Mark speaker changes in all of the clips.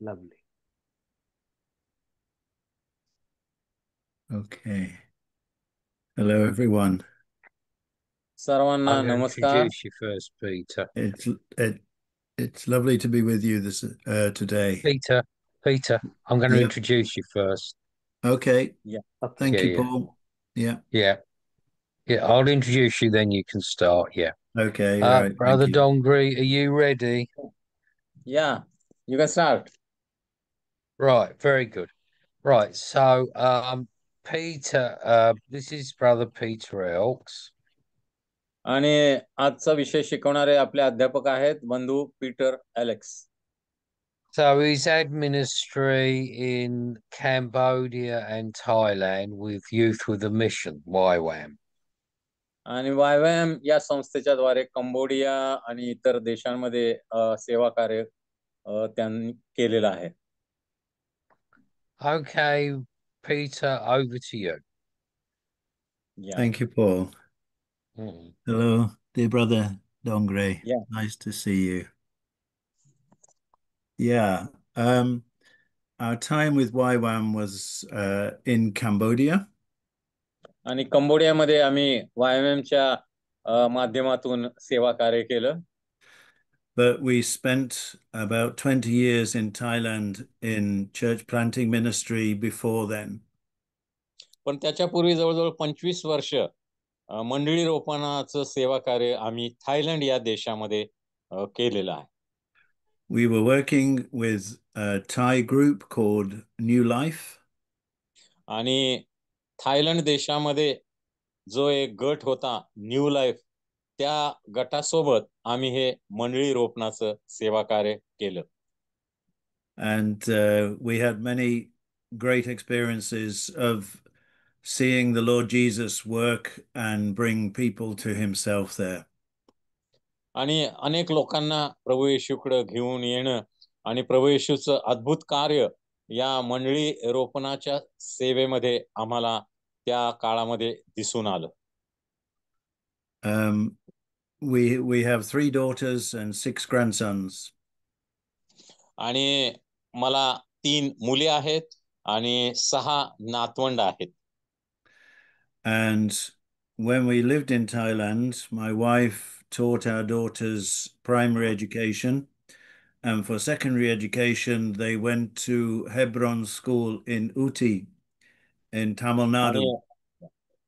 Speaker 1: Lovely.
Speaker 2: Okay. Hello, everyone.
Speaker 1: सर्वांना
Speaker 3: I'm going to
Speaker 1: नमस्कार.
Speaker 3: introduce you first, Peter.
Speaker 2: It's lovely to be with you this today.
Speaker 3: Peter, I'm going to
Speaker 2: Yep.
Speaker 3: introduce you first.
Speaker 2: Okay.
Speaker 1: Yeah. Okay.
Speaker 2: Thank
Speaker 3: Yeah,
Speaker 2: you,
Speaker 3: yeah,
Speaker 2: Paul. Yeah.
Speaker 3: yeah, yeah. I'll introduce you, then you can start. Yeah.
Speaker 2: Okay. Right. Thank
Speaker 3: Brother
Speaker 2: you.
Speaker 3: Dongri, are you ready?
Speaker 1: Yeah. You can start.
Speaker 3: Right. Very good. Right. So, Peter, this is Brother Peter Elks.
Speaker 1: आणि आजचा विषय शिकवणारे आपले अध्यापक आहेत बंधू Peter Alex.
Speaker 3: So he's had ministry in Cambodia and Thailand with Youth with a Mission, YWAM.
Speaker 1: आणि वायव्याम या संस्थेच्या द्वारे कंबोडिया आणि इतर देशांमध्ये सेवा कार्य त्यांनी केलेलं आहे.
Speaker 3: Okay, Peter, over to you.
Speaker 1: Yeah.
Speaker 2: Thank you, Paul.
Speaker 3: Mm.
Speaker 2: Hello, dear brother Dongre.
Speaker 1: Yeah.
Speaker 2: Nice to see you. Yeah. Our time with YWAM was in Cambodia.
Speaker 1: आणि कंबोडियामध्ये आम्ही वायव्यामच्या माध्यमातून सेवा कार्य केलं.
Speaker 2: But we spent about 20 years in Thailand in church planting ministry before then.
Speaker 1: पण त्याच्यापूर्वी जवळजवळ 25 वर्ष मंडळी रोपणाचं सेवा कार्य आम्ही थायलंड या देशामध्ये केलेलं आहे.
Speaker 2: We were working with a Thai group called New Life.
Speaker 1: आणि थायलंड देशामध्ये जो एक गट होता न्यू लाईफ, त्या गटासोबत आम्ही हे मंडळी रोपणाचं सेवा कार्य केलं.
Speaker 2: And we had many great experiences of seeing the Lord Jesus work and bring people to himself there.
Speaker 1: आणि अनेक लोकांना प्रभू येशूकडे घेऊन येणं आणि प्रभू येशूचं अद्भुत कार्य या मंडळी रोपणाच्या सेवेमध्ये आम्हाला त्या काळामध्ये दिसून आलं.
Speaker 2: We have 3 daughters and 6 grandsons.
Speaker 1: आणि मला 3 मुली आहेत आणि 6 नातवंड आहेत.
Speaker 2: And when we lived in Thailand, my wife taught our daughters primary education. And for secondary education, they went to Hebron School in Uti in Tamil Nadu.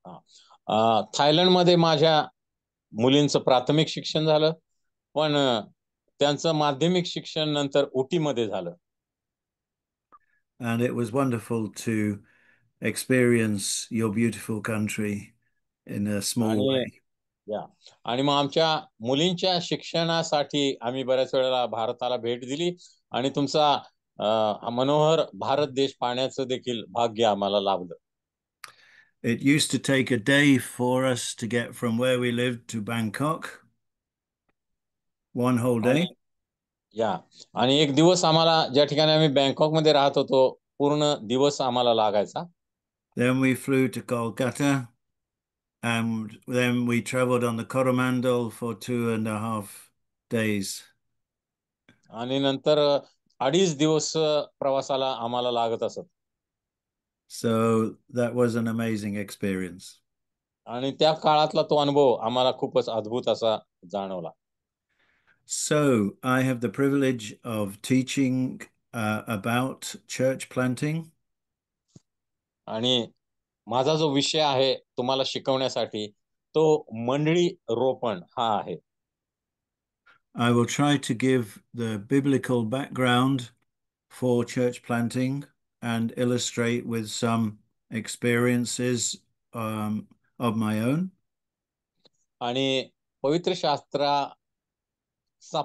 Speaker 1: आणि थायलंडमध्ये माझ्या मुलींचं प्राथमिक शिक्षण झालं, पण त्यांचं माध्यमिक शिक्षण नंतर उटीमध्ये झालं.
Speaker 2: And it was wonderful to experience your beautiful country in a small
Speaker 1: आणि
Speaker 2: way.
Speaker 1: या आणि मग आमच्या मुलींच्या शिक्षणासाठी आम्ही बऱ्याच वेळेला भारताला भेट दिली आणि तुमचा मनोहर भारत देश पाहण्याचं देखील भाग्य आम्हाला लाभलं.
Speaker 2: It used to take a day for us to get from where we lived to Bangkok. One whole day.
Speaker 1: आणि या आणि एक दिवस आम्हाला ज्या ठिकाणी आम्ही बँकॉक मध्ये राहत होतो पूर्ण दिवस आम्हाला लागायचा.
Speaker 2: Then we flew to Kolkata and then we traveled on the Coromandel for 2.5 days.
Speaker 1: आणि नंतर 2.5 दिवस प्रवासाला आम्हाला लागत असत.
Speaker 2: So that was an amazing experience.
Speaker 1: आणि त्या काळातला तो अनुभव आम्हाला खूपच अद्भुत असा जाणवला.
Speaker 2: So I have the privilege of teaching about church planting.
Speaker 1: आणि माझा जो विषय आहे तुम्हाला शिकवण्यासाठी तो मंडळी रोपण हा आहे.
Speaker 2: I will try to give the biblical background for church planting and illustrate with some experiences of my own.
Speaker 1: आणि पवित्र शास्त्राचा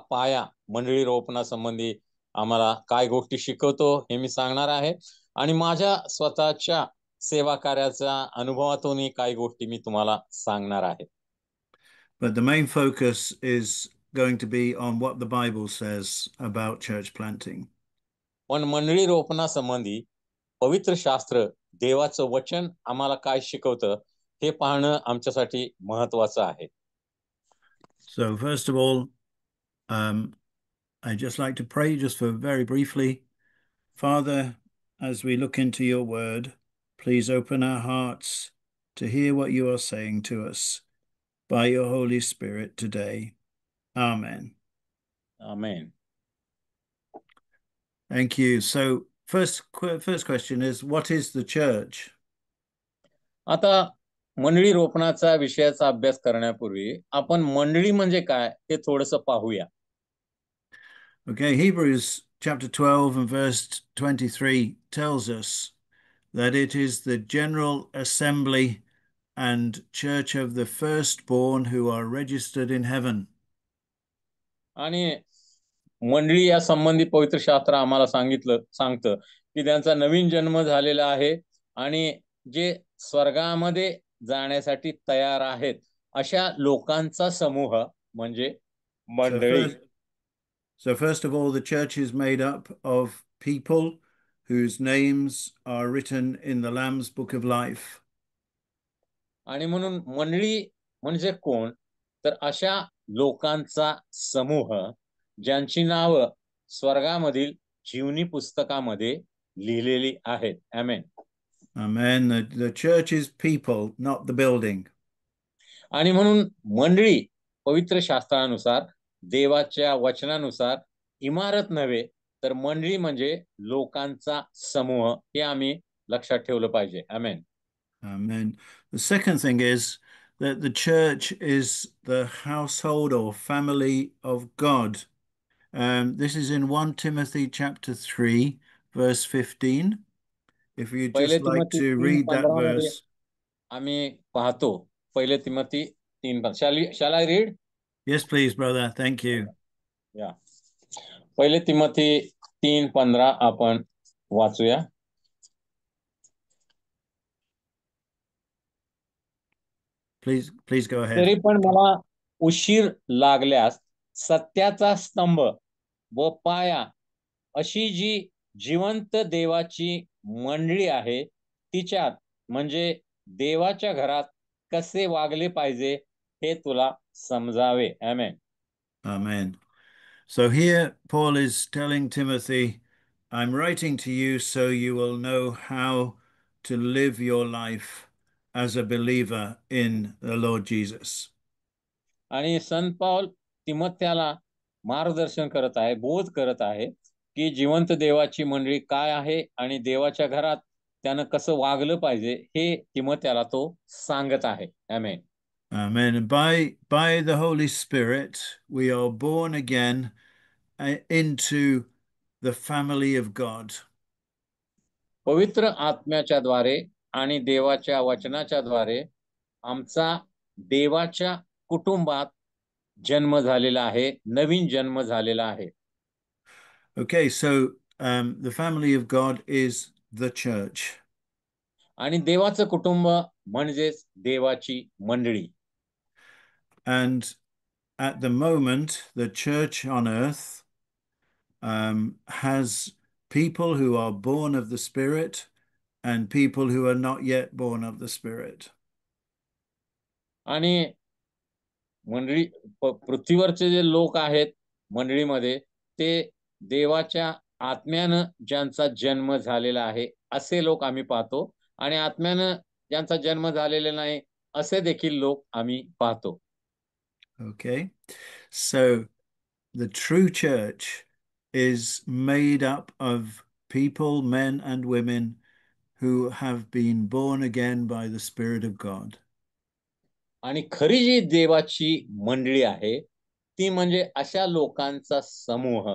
Speaker 1: पाया मंडळी रोपणासंबंधी आम्हाला काय गोष्टी शिकवतो हे मी सांगणार आहे आणि माझ्या स्वतःच्या सेवा कार्याच्या अनुभवातूनही काही गोष्टी मी तुम्हाला सांगणार आहे.
Speaker 2: But the main focus is going to be on what the Bible says about church planting.
Speaker 1: पण मंडळी रोपणासंबंधी पवित्र शास्त्र देवाचं वचन आम्हाला काय शिकवतं हे पाहणं आमच्यासाठी महत्त्वाचं आहे.
Speaker 2: So first of all, I'd just like to pray just for very briefly Father, as we look into your word, please open our hearts to hear what you are saying to us by your Holy Spirit today. Amen.
Speaker 1: Amen.
Speaker 2: Thank you. So first question is, what is the church?
Speaker 1: आता मंडळी रोपणाचा विषयाचा अभ्यास करण्यापूर्वी आपण मंडळी म्हणजे काय हे थोडंसं पाहूया.
Speaker 2: Okay, Hebrews chapter 12 and verse 23 tells us that it is the general assembly and church of the firstborn who are registered in heaven.
Speaker 1: आणि मंडळी या संबंधी पवित्र शास्त्र आम्हाला सांगतं की त्यांचा नवीन जन्म झालेला आहे आणि जे स्वर्गामध्ये जाण्यासाठी तयार आहेत अशा लोकांचा समूह म्हणजे मंडळी.
Speaker 2: So first of all, the church is made up of people whose names are written in the Lamb's Book of Life.
Speaker 1: आणि म्हणून मंडळी म्हणजे कोण तर अशा लोकांचा समूह ज्यांची नावं स्वर्गामधील जीवनी पुस्तकामध्ये लिहिलेली आहेत. आमेन.
Speaker 2: Amen. The church is people, not the building.
Speaker 1: आणि म्हणून मंडळी पवित्र शास्त्रानुसार देवाच्या वचनानुसार इमारत नव्हे तर मंडळी म्हणजे लोकांचा समूह हे आम्ही लक्षात ठेवलं पाहिजे. आमेन.
Speaker 2: Amen. The second thing is that the church is the household or family of God. This is in 1 Timothy chapter 3, verse 15. If you'd
Speaker 1: पहिले
Speaker 2: just like
Speaker 1: Timothy
Speaker 2: to
Speaker 1: 3:15
Speaker 2: read that
Speaker 1: मध्ये
Speaker 2: verse.
Speaker 1: आम्ही पाहतो. पहिले Timothy 3:15. Shall I read?
Speaker 2: Yes, please, brother. Thank you.
Speaker 1: या पहिले तिमोथी 3:15 आपण वाचूया.
Speaker 2: Please go ahead.
Speaker 1: तरी पण मला उशीर लागल्यास सत्याचा स्तंभ व पाया अशी जी जिवंत देवाची मंडळी आहे तिच्यात म्हणजे देवाच्या घरात कसे वागले पाहिजे हे तुला समजावे. आमेन.
Speaker 2: Amen. So here Paul is telling Timothy, I'm writing to you so you will know how to live your life as a believer in the Lord Jesus.
Speaker 1: आणि संत पाऊल तिमोथ्याला मार्गदर्शन करत आहे, बोध करत आहे की जिवंत देवाची मंडळी काय आहे आणि देवाच्या घरात त्यानं कसं वागलं पाहिजे हे तिमोथ्याला तो सांगत आहे. आमेन.
Speaker 2: Amen. And by the Holy Spirit, we are born again into the family of God.
Speaker 1: पवित्र आत्म्याच्या द्वारे आणि देवाच्या वचनाच्या द्वारे आमचा देवाच्या कुटुंबात जन्म झालेला आहे, नवीन जन्म झालेला आहे.
Speaker 2: Okay, so the family of God is the church.
Speaker 1: आणि देवाचं कुटुंब म्हणजेच देवाची मंडळी.
Speaker 2: And at the moment, the church on earth has people who are born of the Spirit and people who are not yet born of the Spirit.
Speaker 1: आणि मंडळी पृथ्वीवरचे जे लोक आहेत मंडळीमध्ये ते देवाच्या आत्म्यानं ज्यांचा जन्म झालेला आहे असे लोक आम्ही पाहतो आणि आत्म्यानं ज्यांचा जन्म झालेला नाही असे देखील लोक आम्ही पाहतो.
Speaker 2: Okay, so the true church is made up of people, men and women, who have been born again by the Spirit of God.
Speaker 1: आणि खरी जी देवाची मंडळी आहे ती म्हणजे अशा लोकांचा समूह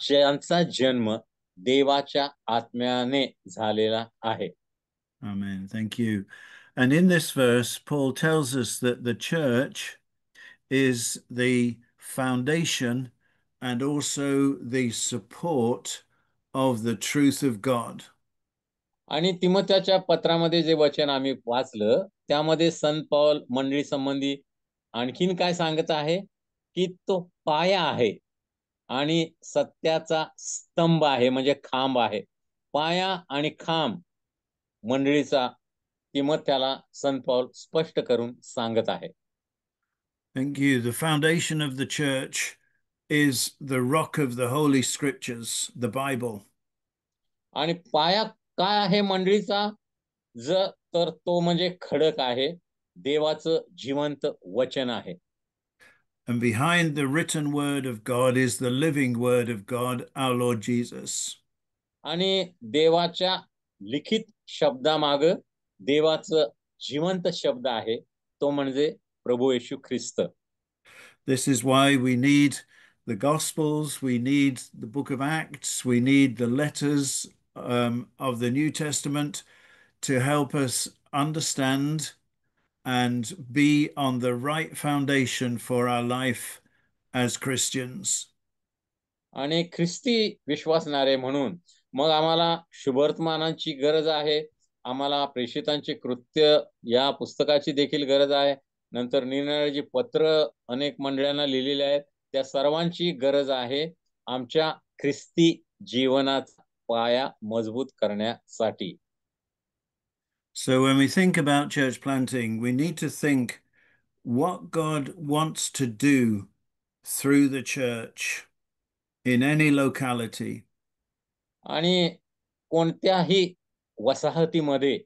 Speaker 1: ज्यांचा जन्म देवाच्या आत्म्याने झालेला आहे.
Speaker 2: Amen. Thank you. And in this verse, Paul tells us that the church is the foundation and also the support of the truth of God.
Speaker 1: आणि तिमोथ्याच्या पत्रामध्ये जे वचन आम्ही वाचलं त्यामध्ये संत पौल मंडळी संबंधी आणखीन काय सांगत आहे की तो पाया आहे आणि सत्याचा स्तंभ आहे म्हणजे खांब आहे. पाया आणि खांब मंडळीचा तिमोथ्याला संत पौल स्पष्ट करून सांगत आहे.
Speaker 2: Thank you. The foundation of the church is the rock of the Holy Scriptures, the Bible.
Speaker 1: आणि पाया काय आहे मंडळीचा? तर तो म्हणजे खडक आहे, देवाचं जिवंत वचन आहे.
Speaker 2: And behind the written word of God is the living word of God, our Lord Jesus.
Speaker 1: आणि देवाच्या लिखित शब्दामाग देवाचं जिवंत शब्द आहे, तो म्हणजे प्रभू येशू ख्रिस्त.
Speaker 2: This is why we need the Gospels, we need the book of Acts, we need the letters of the New Testament to help us understand and be on the right foundation for our life as Christians.
Speaker 1: आणि ख्रिस्ती विश्वासणारे म्हणून मग आम्हाला शुभवर्तमानांची गरज आहे, आम्हाला प्रेषितांची कृत्य या पुस्तकाची देखील गरज आहे, नंतर निरनिराळी पत्र अनेक मंडळांना लिहिलेली आहेत, त्या सर्वांची गरज आहे आमच्या ख्रिस्ती जीवनाचा पाया मजबूत करण्यासाठी.
Speaker 2: So when we think about church planting, we need to think what God wants to do through the church in any locality.
Speaker 1: आणि कोणत्याही वसाहतीमध्ये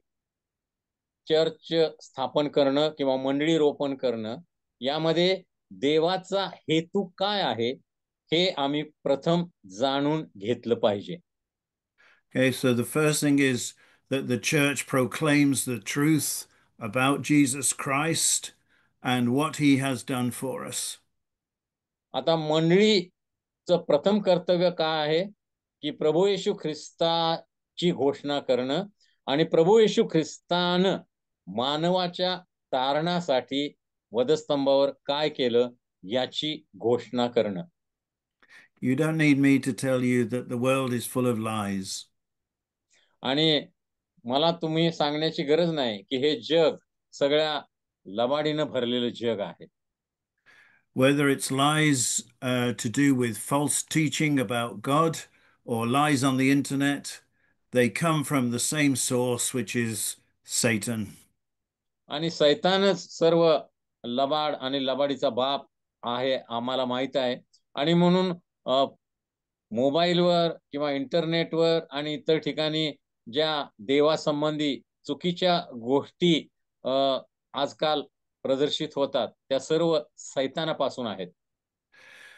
Speaker 1: चर्च स्थापन करणं किंवा मंडळी रोपण करणं यामध्ये देवाचा हेतू काय आहे हे आम्ही प्रथम जाणून घेतलं पाहिजे.
Speaker 2: Okay, so the first thing is that the church proclaims the truth about Jesus Christ and what he has done for us.
Speaker 1: आता मंडळीचं प्रथम कर्तव्य काय आहे की प्रभू येशू ख्रिस्ताची घोषणा करणं आणि प्रभू येशू ख्रिस्तानं मानवाच्या तारणासाठी वधस्तंभावर काय केलं याची घोषणा करणं.
Speaker 2: You don't need me to tell you that the world is full of lies.
Speaker 1: आणि मला तुम्ही सांगण्याची गरज नाही की हे जग सगळ्या लबाडीनं भरलेलं जग आहे.
Speaker 2: Whether it's lies to do with false teaching about God or lies on the internet, they come from the same source, which is Satan.
Speaker 1: आणि सैतानच सर्व लबाड आणि लबाडीचा बाप आहे आम्हाला माहित आहे. आणि म्हणून मोबाईलवर किंवा इंटरनेटवर आणि इतर ठिकाणी ज्या देवासंबंधी चुकीच्या गोष्टी आजकाल प्रदर्शित होतात त्या सर्व सैतानापासून आहेत.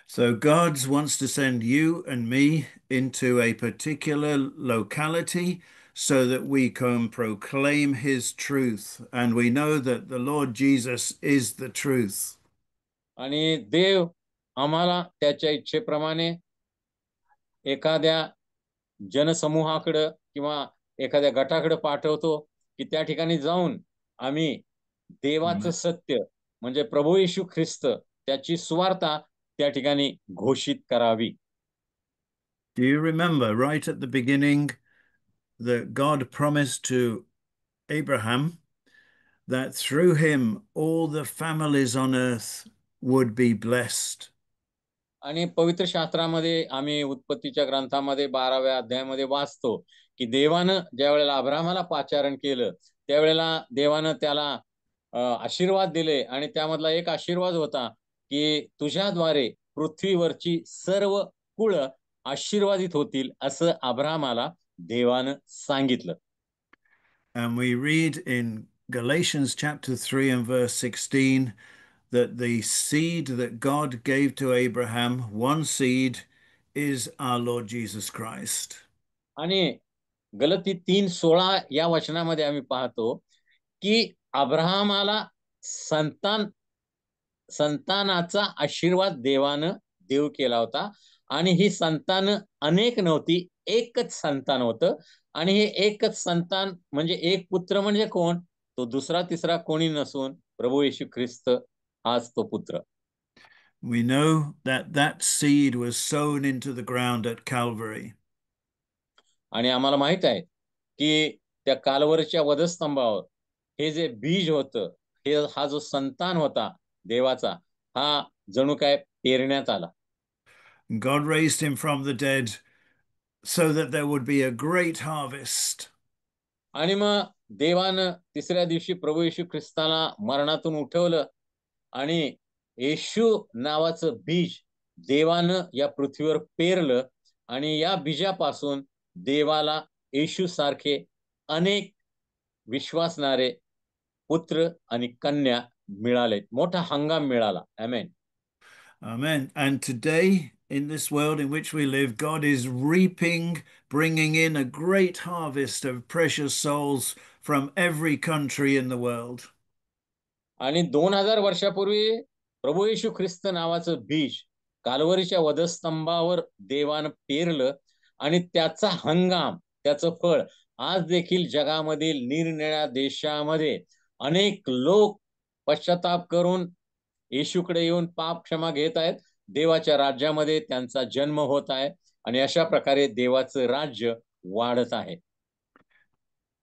Speaker 2: So God wants to send you and me into a particular locality so that we can proclaim his truth. And we know that the Lord Jesus is the truth.
Speaker 1: आणि देव आम्हाला त्याच्या इच्छेप्रमाणे एखाद्या जनसमूहाकडे किंवा एखाद्या गटाकडे पाठवतो की त्या ठिकाणी जाऊन आम्ही देवाचं सत्य म्हणजे प्रभू येशू ख्रिस्त त्याची सुवार्ता त्या ठिकाणी घोषित करावी.
Speaker 2: Do you remember right at the beginning that God promised to Abraham that through him all the families on earth would be blessed?
Speaker 1: आणि पवित्र शास्त्रामध्ये आम्ही उत्पत्तीच्या ग्रंथामध्ये 12व्या अध्यायामध्ये वाचतो की देवानं ज्या वेळेला अब्राहमाला पाचारण केलं त्यावेळेला देवानं त्याला आशीर्वाद दिले आणि त्यामधला एक आशीर्वाद होता की तुझ्याद्वारे पृथ्वीवरची सर्व कुळ आशीर्वादित होतील असं अब्राहमाला देवानं सांगितलं.
Speaker 2: And we read in Galatians chapter 3 and verse 16 that the seed that God gave to Abraham, one seed, is our Lord Jesus Christ.
Speaker 1: आणि गलती 3:16 या वचनामध्ये आम्ही पाहतो की अब्राहमाला संतानाचा आशीर्वाद देवानं देव केला होता आणि ही संतान अनेक नव्हती, एकच संतान होतं. आणि हे एकच संतान म्हणजे एक पुत्र म्हणजे कोण? तो दुसरा तिसरा कोणी नसून प्रभू येशू ख्रिस्त हाच तो पुत्र.
Speaker 2: We know that that seed was sown into the ground at Calvary.
Speaker 1: आणि आम्हाला माहित आहे की त्या काल्वरच्या वधस्तंभावर हे जे बीज होतं, हा जो संतान होता देवाचा, हा जणू काय पेरण्यात आला.
Speaker 2: God raised him from the dead so that there would be a great harvest.
Speaker 1: आणि मग देवानं तिसऱ्या दिवशी प्रभू येशू ख्रिस्ताला मरणातून उठवलं आणि येशू नावाचं बीज देवानं या पृथ्वीवर पेरलं आणि या बीजापासून देवाला येशू सारखे अनेक विश्वासणारे पुत्र आणि कन्या मिळाले. मोठा हंगाम मिळाला. आमेन.
Speaker 2: Amen. And today, in this world in which we live, God is reaping, bringing in a great harvest of precious souls from every country in the world.
Speaker 1: आणि 2000 वर्षापूर्वी प्रभू येशू ख्रिस्त नावाचं बीज काल्वरीच्या वधस्तंभावर देवानं पेरलं आणि त्याचा हंगाम, त्याचं फळ आज देखील जगामधील निरनिराळ्या देशामध्ये अनेक लोक पश्चाताप करून येशूकडे येऊन पाप क्षमा घेत आहेत. देवाच्या राज्यामध्ये त्यांचा जन्म होत आहे आणि अशा प्रकारे देवाचं राज्य वाढत आहे.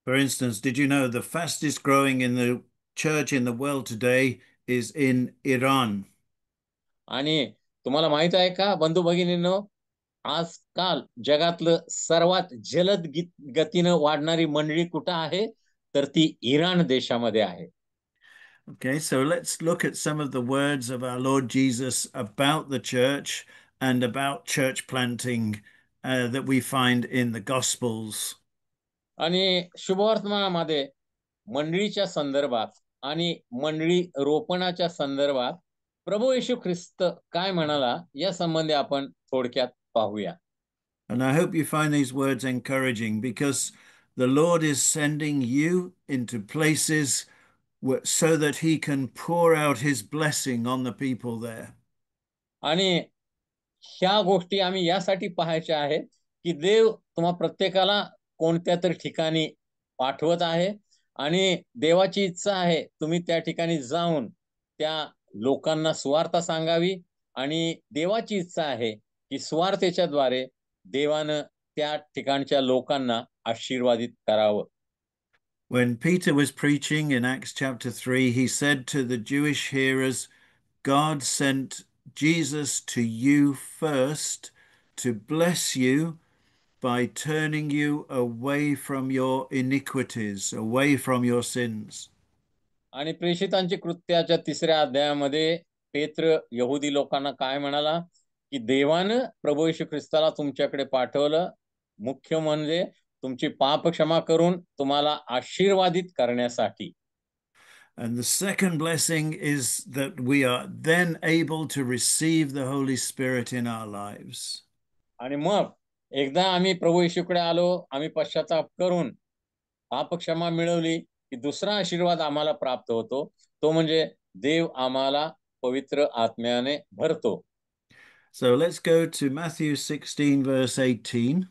Speaker 2: For instance, did you know the fastest growing in the church in the world today is in Iran?
Speaker 1: आणि तुम्हाला माहित आहे का बंधू भगिनींनो, आजकाल जगातलं सर्वात जलद गतीनं वाढणारी मंडळी कुठं आहे, तर ती इराण देशामध्ये आहे.
Speaker 2: Okay, so let's look at some of the words of our Lord Jesus about the church and about church planting that we find in the Gospels.
Speaker 1: आणि शुभवर्तमानामध्ये मंडळीच्या संदर्भात आणि मंडळी रोपणाच्या संदर्भात प्रभू येशू ख्रिस्त काय म्हणाला या संबंधी आपण थोडक्यात पाहूया.
Speaker 2: And I hope you find these words encouraging because the Lord is sending you into places so that he can pour out his blessing on the people there.
Speaker 1: आणि ह्या गोष्टी आम्ही यासाठी पाहायच्या आहेत की देव तुम्हा प्रत्येकाला कोणत्या तरी ठिकाणी पाठवत आहे आणि देवाची इच्छा आहे तुम्ही त्या ठिकाणी जाऊन त्या लोकांना सुवार्ता सांगावी आणि देवाची इच्छा आहे की सुवार्तेच्या द्वारे देवानं त्या ठिकाणच्या लोकांना आशीर्वादित करावं.
Speaker 2: When Peter was preaching in Acts chapter 3, he said to the Jewish hearers, God sent Jesus to you first to bless you by turning you away from your iniquities, away from your sins.
Speaker 1: आणि प्रेषितांची कृत्याच्या 3ऱ्या अध्यायामध्ये पेत्र यहुदी लोकांना काय म्हणाला की देवानं प्रभू येशू ख्रिस्ताला तुमच्याकडे पाठवलं मुख्य म्हणजे तुमची पाप क्षमा करून तुम्हाला आशीर्वादित करण्यासाठी.
Speaker 2: And the second blessing is that we are then able to receive the Holy Spirit in our lives.
Speaker 1: आणि मग एकदा आम्ही प्रभू येशूकडे आलो, आम्ही पश्चाताप करून पाप क्षमा मिळवली की दुसरा आशीर्वाद आम्हाला प्राप्त होतो, तो म्हणजे देव आम्हाला पवित्र आत्म्याने भरतो.
Speaker 2: So let's go to Matthew 16 verse 18.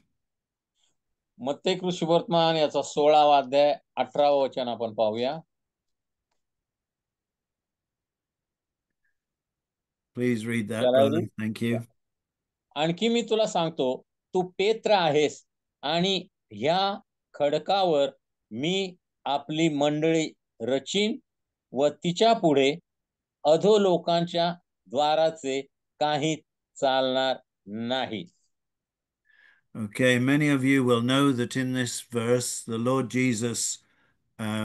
Speaker 1: मत्ती शुभवर्तमान याचा 16वा अध्याय 18वा वचन आपण पाहूया.
Speaker 2: Please read that, brother. Thank you.
Speaker 1: आणखी मी तुला सांगतो, तू पेत्र आहेस आणि ह्या खडकावर मी आपली मंडळी रचीन व तिच्या पुढे अधोलोकांच्या द्वाराचे काही चालणार नाही.
Speaker 2: Okay, many of you will know that in this verse, the Lord Jesus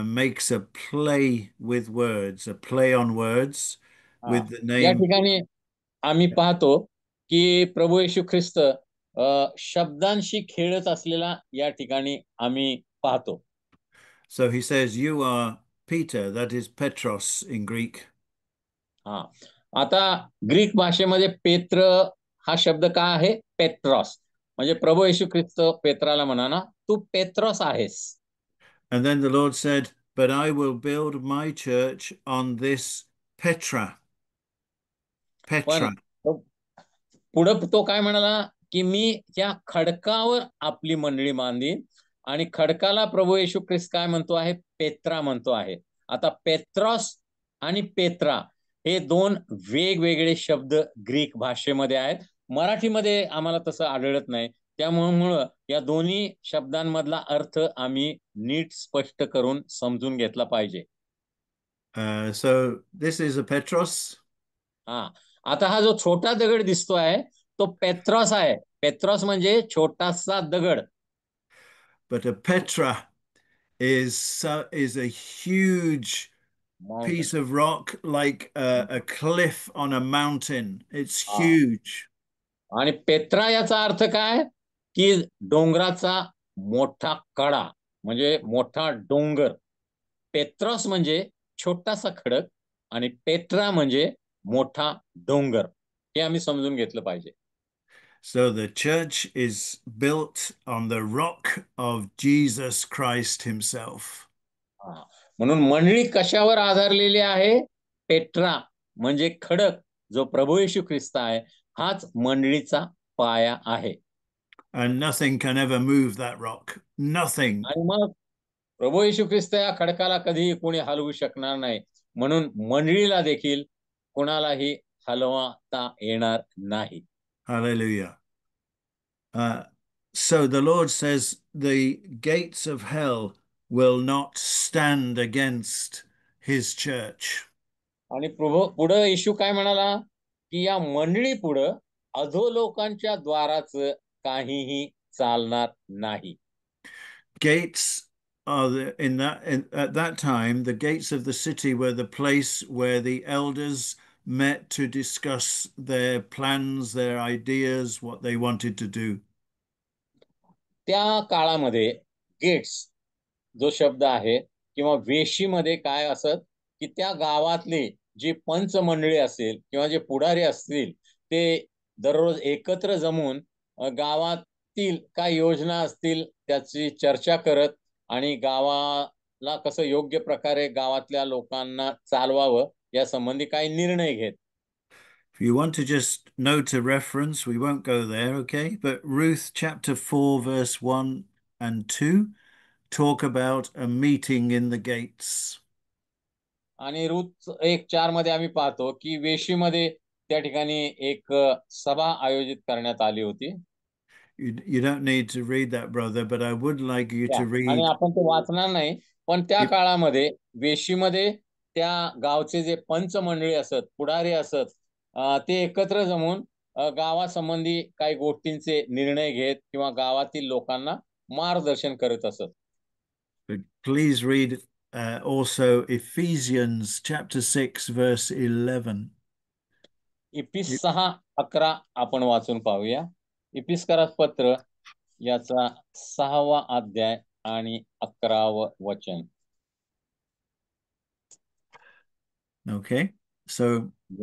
Speaker 2: makes a play with words, a play on words with the
Speaker 1: या
Speaker 2: name.
Speaker 1: ठिकाणी आम्ही पाहतो की प्रभू येशू ख्रिस्त शब्दांशी खेळत असलेला या ठिकाणी आम्ही पाहतो.
Speaker 2: So he says, you are Peter, that is Petros in Greek.
Speaker 1: आता ग्रीक भाषेमध्ये पेत्र हा शब्द काय आहे? पेट्रॉस. म्हणजे प्रभू येशू ख्रिस्त पेत्राला म्हणा ना, तू पेट्रॉस आहेस.
Speaker 2: And then the Lord said, but I will build my church on this Petra. Petra.
Speaker 1: पुढे तो काय म्हणाला की मी त्या खडकावर आपली मंडळी बांधीन आणि खडकाला प्रभू येशू ख्रिस्त काय म्हणतो आहे? पेत्रा म्हणतो आहे. आता पेट्रॉस आणि पेत्रा हे दोन वेगवेगळे शब्द ग्रीक भाषेमध्ये आहेत. मराठीमध्ये आम्हाला तसं आढळत नाही. त्यामुळे या दोन्ही शब्दांमधला अर्थ आम्ही नीट स्पष्ट करून समजून घेतला पाहिजे.
Speaker 2: So this is a Petros.
Speaker 1: आता हा जो छोटा दगड दिसतो आहे तो पेट्रॉस आहे. पेट्रॉस म्हणजे छोटासा दगड.
Speaker 2: But a Petra is a huge piece of rock, like a cliff on a mountain. It's huge.
Speaker 1: आणि पेत्रा याचा अर्थ काय की डोंगराचा मोठा कडा म्हणजे मोठा डोंगर. पेत्रॉस म्हणजे छोटासा खडक आणि पेट्रा म्हणजे मोठा डोंगर. हे आम्ही समजून घेतलं पाहिजे.
Speaker 2: So the church is built on the rock of Jesus Christ himself.
Speaker 1: म्हणून मंडळी कशावर आधारलेली आहे? पेट्रा म्हणजे खडक, जो प्रभू येशू ख्रिस्त आहे, हाच मंडळीचा पाया आहे.
Speaker 2: And nothing can ever move that rock. Nothing.
Speaker 1: आणि मग प्रभू येशू ख्रिस्त या खडकाला कधीही कोणी हलवू शकणार नाही. म्हणून मंडळीला देखील कोणालाही हलवता येणार नाही.
Speaker 2: Hallelujah. So the Lord says the gates of hell will not stand against his church.
Speaker 1: आणि पुढं येशू काय म्हणाला की या मंडळी पुढं अधोलोकांच्या द्वाराचं काहीही चालणार नाही.
Speaker 2: Gates are at that time the gates of the city were the place where the elders met to discuss their plans, their ideas, what they wanted to do.
Speaker 1: त्या काळामध्ये गेट्स जो शब्द आहे किंवा वेशीमध्ये काय असत की त्या गावातले जी पंच मंडळी असेल किंवा जे पुढारी असतील ते दररोज एकत्र जमून गावातील काय योजना असतील त्याची चर्चा करत आणि गावाला कसं योग्य प्रकारे गावातल्या लोकांना चालवावं या संबंधी काही निर्णय घेत.
Speaker 2: If you want to just note a reference, we won't go there, okay? But Ruth chapter 4, verse 1 and 2 talk about a meeting in the gates.
Speaker 1: आणि रूथ 1:4 मध्ये आम्ही पाहतो की वेशीमध्ये त्या ठिकाणी एक सभा आयोजित करण्यात आली होती.
Speaker 2: You don't need to read that, brother, but I would like you to
Speaker 1: आणि
Speaker 2: read.
Speaker 1: आपण ते वाचणार नाही, पण त्या काळामध्ये वेशीमध्ये त्या गावचे जे पंच मंडळी असत, पुढारी असत, ते एकत्र जमून गावासंबंधी काही गोष्टींचे निर्णय घेत किंवा गावातील लोकांना मार्गदर्शन करत असत.
Speaker 2: But please read also Ephesians chapter 6, verse 11.
Speaker 1: इपिस 6:11 आपण वाचून पाहूया. इपिस्करात पत्र याचा 6वा अध्याय आणि 11वं वचन.
Speaker 2: Okay, so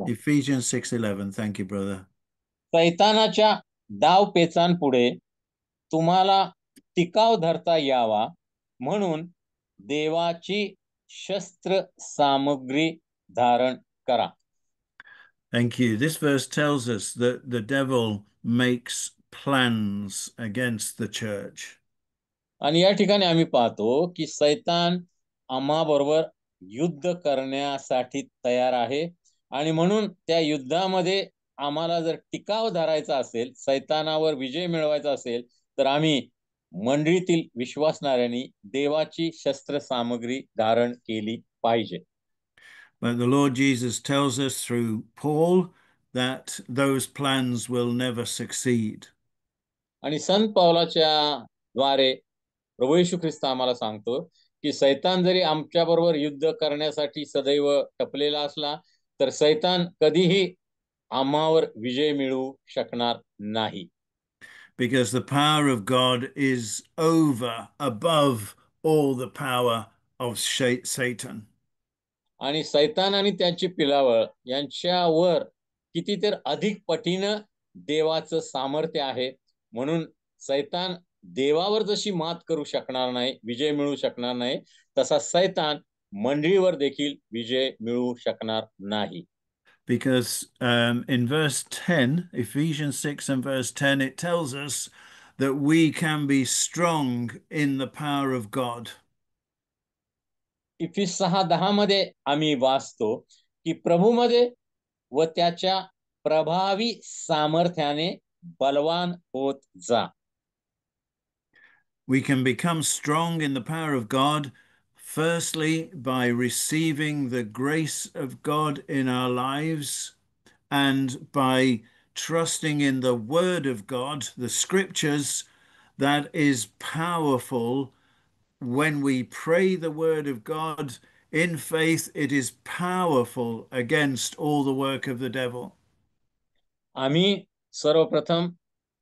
Speaker 2: Ephesians 6:11. Thank you, brother.
Speaker 1: सैतानाच्या डावपेचांपुढे तुम्हाला टिकाव धरता यावा म्हणून देवाची शस्त्र सामग्री धारण करा.
Speaker 2: Thank you. This verse tells us that the devil makes plans against the church.
Speaker 1: आणि या ठिकाणी आम्ही पाहतो की सैतान आम्हाबरोबर युद्ध करण्यासाठी तयार आहे आणि म्हणून त्या युद्धामध्ये आम्हाला जर टिकाव धरायचा असेल, सैतानावर विजय मिळवायचा असेल, तर आम्ही मंडळीतील विश्वासणाऱ्यांनी देवाची शस्त्र सामग्री धारण केली पाहिजे.
Speaker 2: But the Lord Jesus tells us through Paul that those plans will never succeed.
Speaker 1: आणि संत पौलाच्या द्वारे प्रभू येशू ख्रिस्त आम्हाला सांगतो की सैतान जरी आमच्या बरोबर युद्ध करण्यासाठी सदैव टपलेला असला तर सैतान कधीही आम्हावर विजय मिळवू शकणार नाही.
Speaker 2: Because the power of God is over, above all the power of Satan.
Speaker 1: आणि सैतान आणि त्याची पिलावळ यांच्यावर कितीतर अधिक पटीनं देवाचं सामर्थ्य आहे. म्हणून सैतान देवावर जशी मात करू शकणार नाही, विजय मिळवू शकणार नाही, तसा सैतान मंडळीवर देखील विजय मिळवू शकणार नाही.
Speaker 2: Because in verse 10, Ephesians 6 and verse 10, it tells us that we can be strong in the power of God.
Speaker 1: इफिस 6:10 मध्ये आम्ही वाचतो की प्रभूमध्ये व त्याच्या प्रभावी सामर्थ्याने बलवान होत जा.
Speaker 2: We can become strong in the power of God, firstly, by receiving the grace of God in our lives and by trusting in the Word of God, the Scriptures, that is powerful. When we pray the Word of God in faith, it is powerful against all the work of the devil.
Speaker 1: आम्ही सर्वप्रथम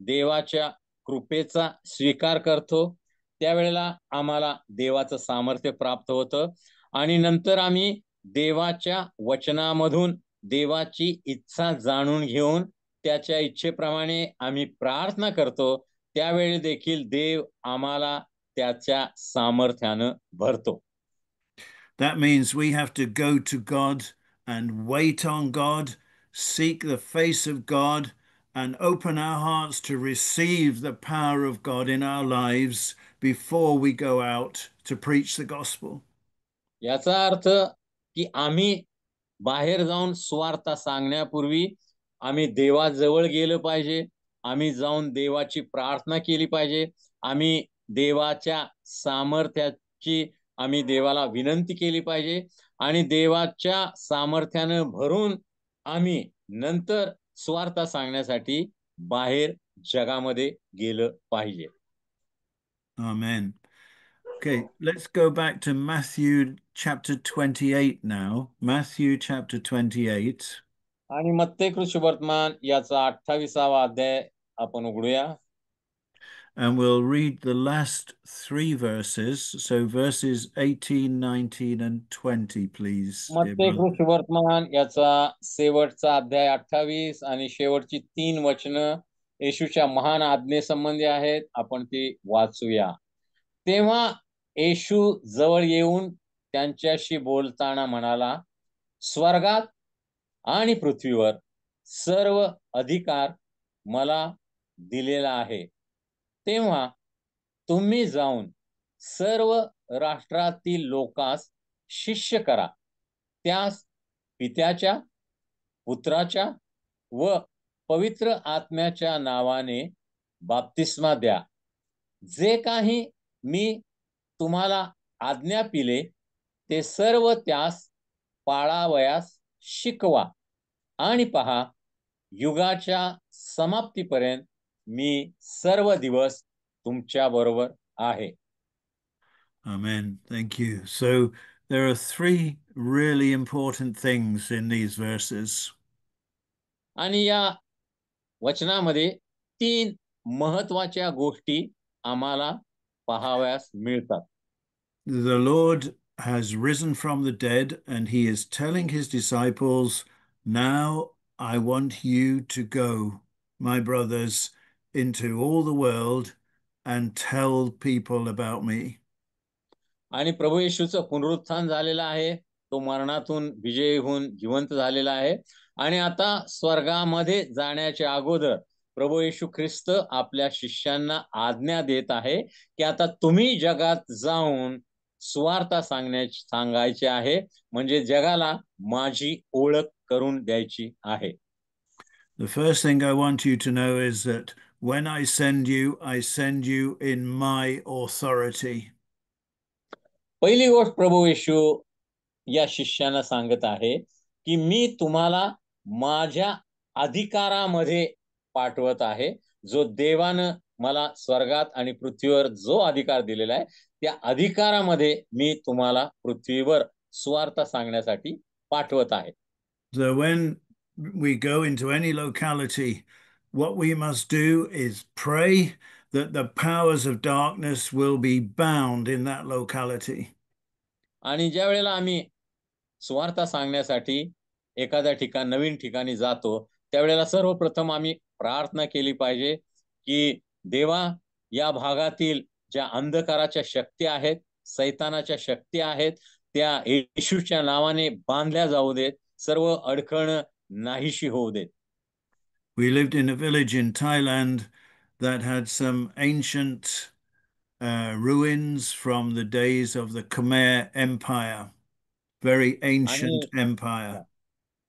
Speaker 1: देवाच्या कृपेचा स्वीकार करतो त्यावेळेला आम्हाला देवाचं सामर्थ्य प्राप्त होतं आणि नंतर आम्ही देवाच्या वचनामधून देवाची इच्छा जाणून घेऊन त्याच्या इच्छेप्रमाणे आम्ही प्रार्थना करतो, त्यावेळी देखील देव आम्हाला त्याच्या सामर्थ्यानं भरतो.
Speaker 2: That means we have to go to God and wait on God, seek the face of God, and open our hearts to receive the power of God in our lives before we go out to preach the gospel.
Speaker 1: याचा अर्थ की आम्ही बाहेर जाऊन सुवार्ता सांगण्यापूर्वी आम्ही देवाजवळ गेलं पाहिजे, आम्ही जाऊन देवाची प्रार्थना केली पाहिजे, आम्ही देवाच्या सामर्थ्याची आम्ही देवाला विनंती केली पाहिजे आणि देवाच्या सामर्थ्यानं भरून आम्ही नंतर सुवार्ता सांगण्यासाठी बाहेर जगामध्ये गेलं पाहिजे.
Speaker 2: Amen. Okay, let's go back to Matthew chapter 28 now. Matthew chapter 28.
Speaker 1: आणि मत्ते कृष्णवर्तमान याचा 28वा अध्याय आपण उघडूया.
Speaker 2: And we'll read the last three verses. So verses 18, 19, and 20, please. dear
Speaker 1: Matte
Speaker 2: brother.
Speaker 1: कृष्णवर्तमान याचा शेवटचा अध्याय 28 आणि शेवटची 3 वचनं येशूच्या महान आज्ञेसंबंधी आहेत. आपण ती वाचूया. तेव्हा येशू जवळ येऊन त्यांच्याशी बोलताना म्हणाला, स्वर्गात आणि पृथ्वीवर सर्व अधिकार मला दिलेला आहे. तेव्हा तुम्ही जाऊन सर्व राष्ट्रातील लोकांस शिष्य करा, त्यास पित्याच्या, पुत्राच्या व पवित्र आत्म्याच्या नावाने बाप्तिस्मा द्या. जे काही मी तुम्हाला आज्ञापिले ते सर्व त्यास पाळावयास शिकवा आणि पहा, युगाच्या समाप्तीपर्यंत मी सर्व दिवस तुमच्या बरोबर आहे.
Speaker 2: Amen. Thank you. So there are three really important things in these verses.
Speaker 1: आणि या वचनामध्ये 3 महत्वाच्या गोष्टी आम्हाला पाहावयास मिळतात.
Speaker 2: The Lord has risen from the dead, and he is telling his disciples, now I want you to go, my brothers, into all the world and tell people about me.
Speaker 1: आणि प्रभू येशूचं पुनरुत्थान झालेलं आहे. तो मरणातून विजयी होऊन जिवंत झालेला आहे आणि आता स्वर्गामध्ये जाण्याच्या अगोदर प्रभू येशू ख्रिस्त आपल्या शिष्यांना आज्ञा देत आहे की आता तुम्ही जगात जाऊन सुवार्ता सांगायची आहे, म्हणजे जगाला माझी ओळख करून द्यायची आहे.
Speaker 2: The first thing I want you to know is that when I send you in my authority.
Speaker 1: पहिली गोष्ट प्रभू येशू या शिष्यांना सांगत आहे की मी तुम्हाला माझ्या अधिकारामध्ये पाठवत आहे. जो देवानं मला स्वर्गात आणि पृथ्वीवर जो अधिकार दिलेला आहे त्या अधिकारामध्ये मी तुम्हाला पृथ्वीवर सुवार्ता सांगण्यासाठी पाठवत आहे.
Speaker 2: So when we go into any locality, what we must do is pray that the powers of darkness will be bound in that locality.
Speaker 1: आणि ज्या वेळेला आम्ही सुवार्ता सांगण्यासाठी एखाद्या नवीन ठिकाणी जातो त्यावेळेला सर्वप्रथम आम्ही प्रार्थना केली पाहिजे की देवा, या भागातील ज्या अंधकाराच्या शक्ती आहेत, सैतानाच्या शक्ती आहेत, त्या येशूच्या नावाने बांधल्या जाऊ देत, सर्व अडखळण नाहीशी होऊ देत.
Speaker 2: We lived in a village in Thailand that had some ancient ruins from the days of the Khmer Empire, very ancient empire.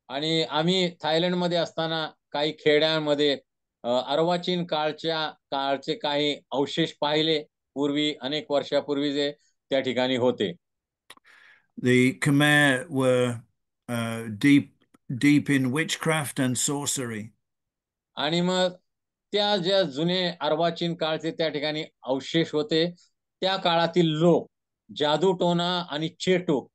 Speaker 1: आणि आम्ही थायलंडमध्ये असताना काही खेड्यांमध्ये अर्वाचीन काळचे काही अवशेष पाहिले, पूर्वी अनेक वर्षापूर्वी जे त्या ठिकाणी होते.
Speaker 2: The Khmer were deep in witchcraft and sorcery.
Speaker 1: आणि मग त्या ज्या जुने अर्वाचीन काळचे त्या ठिकाणी अवशेष होते, त्या काळातील लोक जादूटोणा आणि चेटूक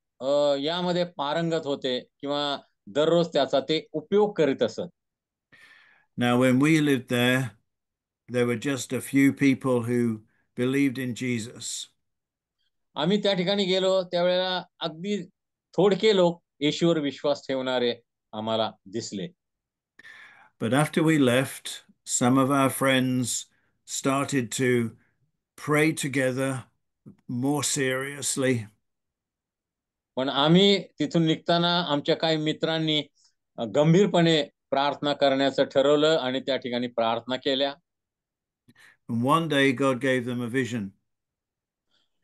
Speaker 1: यामध्ये पारंगत होते किंवा दररोज त्याचा ते उपयोग करीत असत.
Speaker 2: Now when we lived there were just a few people who believed in Jesus.
Speaker 1: आम्ही त्या ठिकाणी गेलो त्यावेळेला अगदी थोडके लोक येशूवर विश्वास ठेवणारे आम्हाला दिसले.
Speaker 2: But after we left, some of our friends started to pray together more seriously.
Speaker 1: पण आम्ही तिथून निघताना आमच्या काही मित्रांनी गंभीरपणे प्रार्थना करण्याचं ठरवलं आणि त्या ठिकाणी प्रार्थना केल्या.
Speaker 2: And one day God gave them a vision.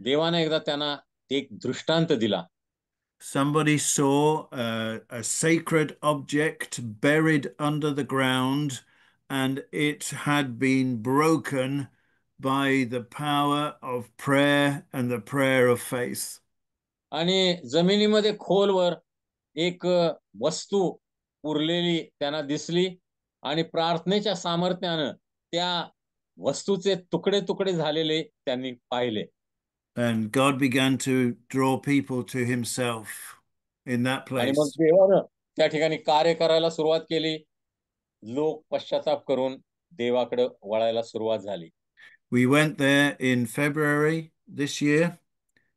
Speaker 1: देवाने एकदा त्यांना एक दृष्टांत दिला.
Speaker 2: Somebody saw a sacred object buried under the ground, and it had been broken by the power of prayer and the prayer of faith.
Speaker 1: आणि जमिनीमध्ये खोलवर एक वस्तू पुरलेली त्यांना दिसली आणि प्रार्थनेच्या सामर्थ्यानं त्या वस्तूचे तुकडे तुकडे झालेले त्यांनी पाहिले.
Speaker 2: And God began to draw people to himself in that
Speaker 1: आणि मग
Speaker 2: place.
Speaker 1: देवानं त्या ठिकाणी कार्य करायला सुरुवात केली. लोक पश्चाताप करून देवाकडे वळायला सुरुवात झाली.
Speaker 2: We went there in February this year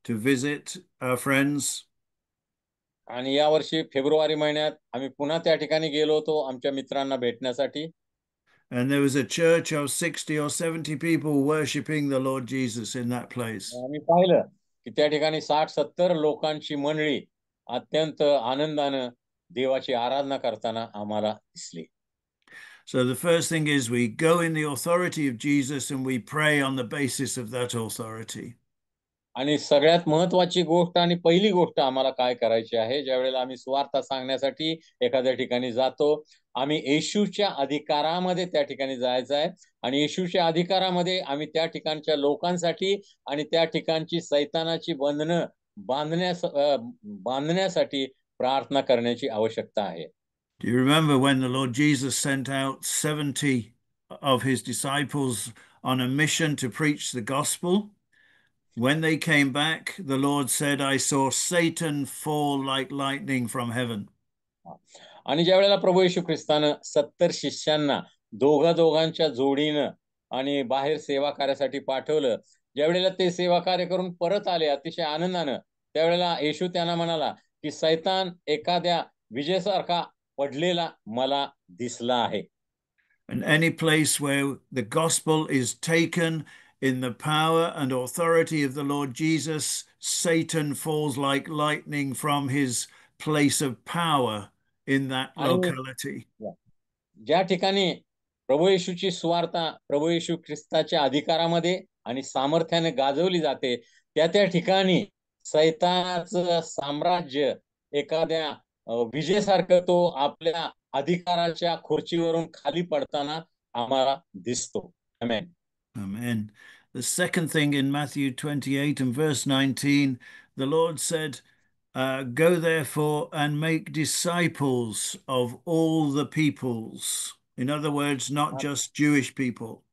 Speaker 2: to visit our friends.
Speaker 1: आणि यावर्षी फेब्रुवारी महिन्यात आम्ही पुन्हा त्या ठिकाणी गेलो होतो आमच्या मित्रांना भेटण्यासाठी.
Speaker 2: And there was a church of 60 or 70 people worshiping the Lord Jesus in that place.
Speaker 1: आम्ही पाहिलं की त्या ठिकाणी 60-70 लोकांची मंडळी अत्यंत आनंदानं देवाची आराधना करताना आम्हाला दिसली.
Speaker 2: So the first thing is we go in the authority of Jesus and we pray on the basis of that authority.
Speaker 1: आणि सगळ्यात महत्वाची गोष्ट आणि पहिली गोष्ट आम्हाला काय करायची आहे, ज्यावेळेला आम्ही सुवार्ता सांगण्यासाठी एखाद्या ठिकाणी जातो, आम्ही येशूच्या अधिकारामध्ये त्या ठिकाणी जायचं आहे आणि येशूच्या अधिकारामध्ये आम्ही त्या ठिकाणच्या लोकांसाठी आणि त्या ठिकाणची सैतानाची बंधनं बांधण्यासाठी प्रार्थना करण्याची आवश्यकता आहे.
Speaker 2: Do you remember when the Lord Jesus sent out 70 of his disciples on a mission to preach the gospel? When they came back, the Lord said, I saw Satan fall like lightning from heaven.
Speaker 1: आणि ज्या वेळेला प्रभू येशू ख्रिस्तानं 70 शिष्यांना दोघांच्या जोडीनं आणि बाहेर सेवा कार्यासाठी पाठवलं, ज्या वेळेला ते सेवा कार्य करून परत आले अतिशय आनंदानं, त्यावेळेला येशू त्यांना म्हणाला की सैतान एखाद्या विजेसारखा पडलेला मला दिसला आहे.
Speaker 2: And any place where the gospel is taken in the power and authority of the Lord Jesus, Satan falls like lightning from his place of power in that
Speaker 1: आणि
Speaker 2: locality.
Speaker 1: ज्या ठिकाणी प्रभू येशूची सुवार्ता प्रभू येशू ख्रिस्ताच्या अधिकारामध्ये आणि सामर्थ्याने गाजवली जाते, त्या ठिकाणी सैतानाचं साम्राज्य एखाद्या विजेसारखं तो आपल्या अधिकाराच्या खुर्चीवरून खाली पडताना आम्हाला दिसतो. आमेन.
Speaker 2: Amen. The second thing in Matthew 28 and verse 19, the Lord said, go therefore and make disciples of all the peoples. In other words, not just Jewish people.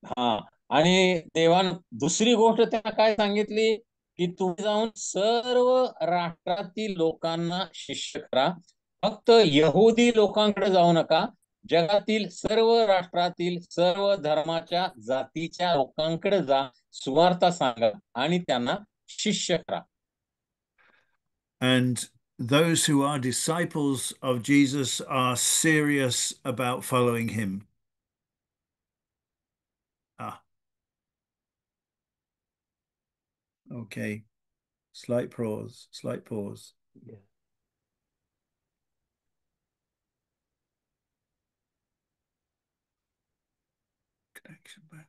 Speaker 1: हा, आणि देवान दुसरी गोष्ट त्यांना काय सांगितली की तुम्ही जाऊन सर्व राष्ट्रातील लोकांना शिष्य करा. फक्त यहुदी लोकांकडे जाऊ नका, जगातील सर्व राष्ट्रातील सर्व धर्माच्या जातीच्या लोकांकडे जा, सुवार्ता सांगा आणि त्यांना शिष्य करा.
Speaker 2: And those who are disciples of Jesus are serious about following him. Okay. Slight pause.
Speaker 3: Yeah.
Speaker 2: Connection back.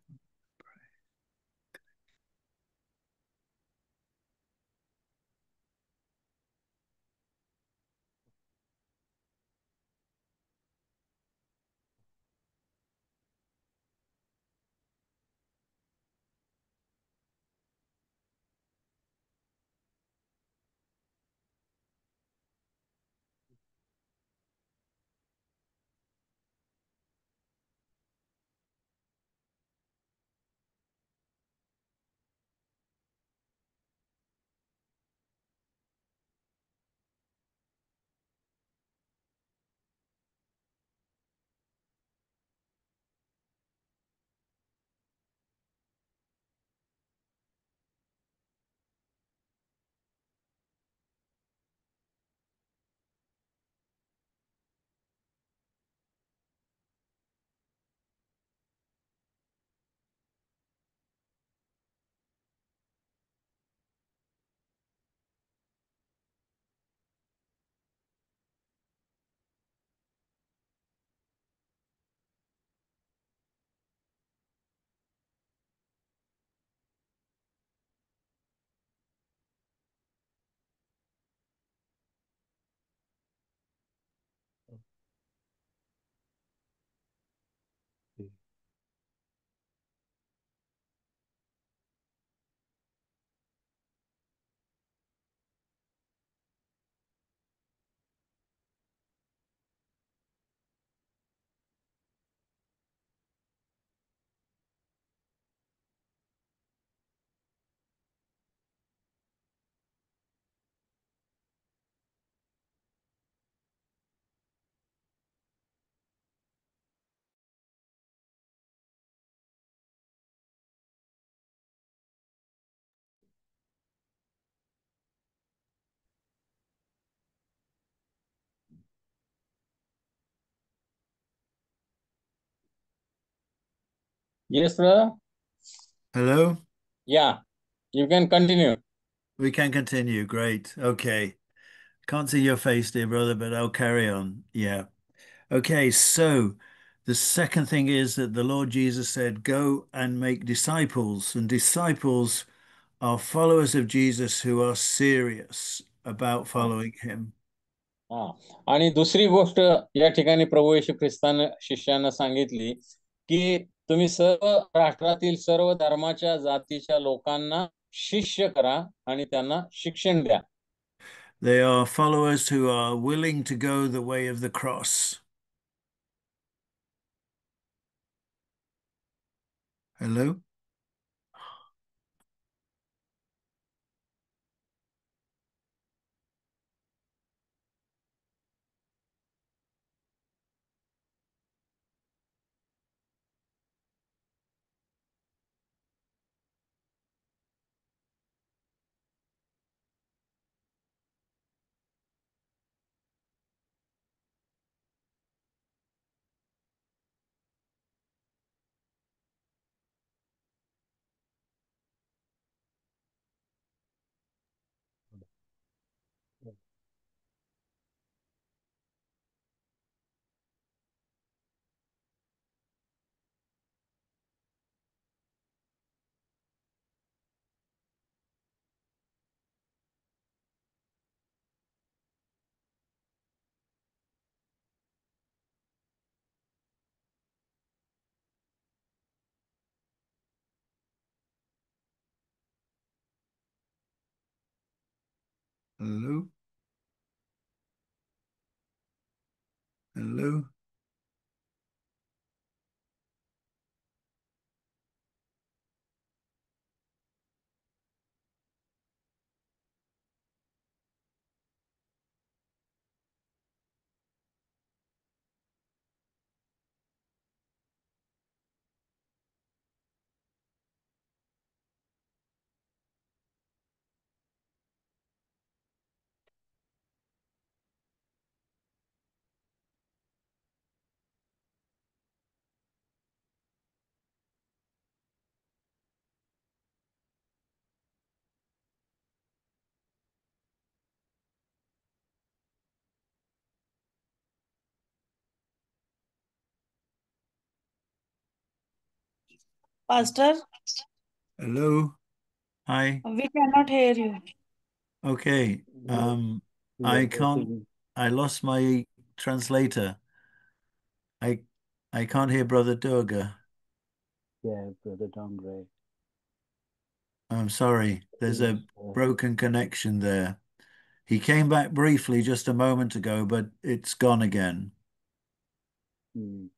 Speaker 1: Yes, brother.
Speaker 2: Hello?
Speaker 1: Yeah, you can continue.
Speaker 2: We can continue. Great. Okay. Can't see your face, dear brother, but I'll carry on. Yeah. Okay, so the second thing is that the Lord Jesus said, Go and make disciples. And disciples are followers of Jesus who are serious about
Speaker 1: हा
Speaker 2: following him.
Speaker 1: हा. आणि दुसरी गोष्ट या ठिकाणी प्रभू येशू ख्रिस्तानं शिष्यांना सांगितली की तुम्ही सर्व राष्ट्रातील सर्व धर्माच्या जातीच्या लोकांना शिष्य करा आणि त्यांना शिक्षण द्या.
Speaker 2: They are followers who are willing to go the way of the cross. Hello? Hello? Hello?
Speaker 4: Pastor,
Speaker 2: Hello? Hi.
Speaker 4: we cannot hear you.
Speaker 2: Okay. I can't, I lost my translator. I I can't hear Brother Durga.
Speaker 5: Yeah, Brother Dongre.
Speaker 2: I'm sorry. There's a broken connection there. He came back briefly just a moment ago, but it's gone again.
Speaker 5: Mm.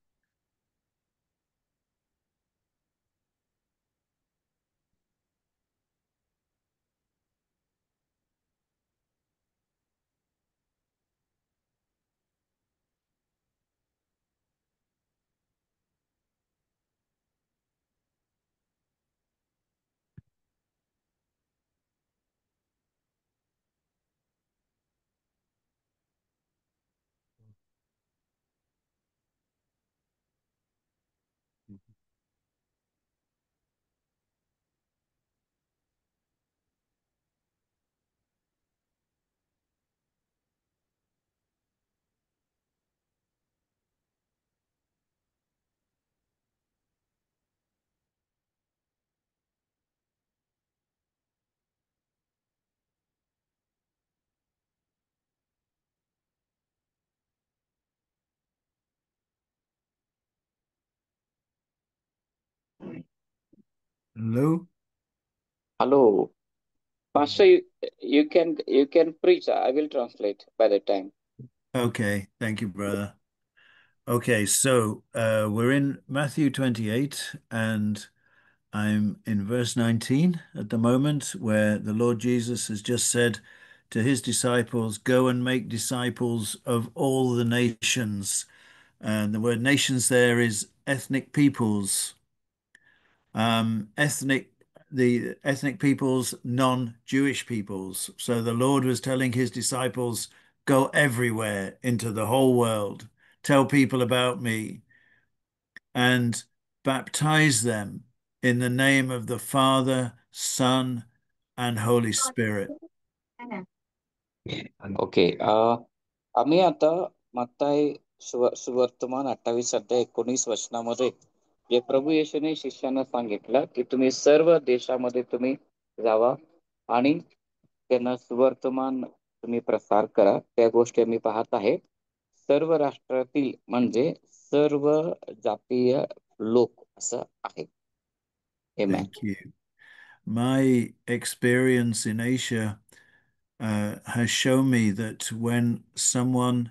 Speaker 2: Hello?
Speaker 6: Hello, Pastor. You can preach. I will translate by the time.
Speaker 2: Okay. Thank you, brother. Okay, so we're in Matthew 28, and I'm in verse 19 at the moment, where the Lord Jesus has just said to his disciples, Go and make disciples of all the nations. And the word nations there is ethnic peoples. The ethnic peoples, non-Jewish peoples. So the Lord was telling his disciples, Go everywhere into the whole world, tell people about me. And baptize them in the name of the Father, Son, and Holy Spirit.
Speaker 6: Okay आम्ही आता मत्ताई सुवर्तमान 28 अध्याय 19 वचनामध्ये जे प्रभू येशूने शिष्यांना सांगितलं की तुम्ही सर्व देशामध्ये तुम्ही जावा आणि त्यांना सुवर्तमान तुम्ही प्रसार करा, त्या गोष्टी आम्ही पाहत आहे. सर्व राष्ट्रातील म्हणजे सर्व जातीय लोक असं आहे. Amen.
Speaker 2: Thank you. My experience in Asia has shown me that when someone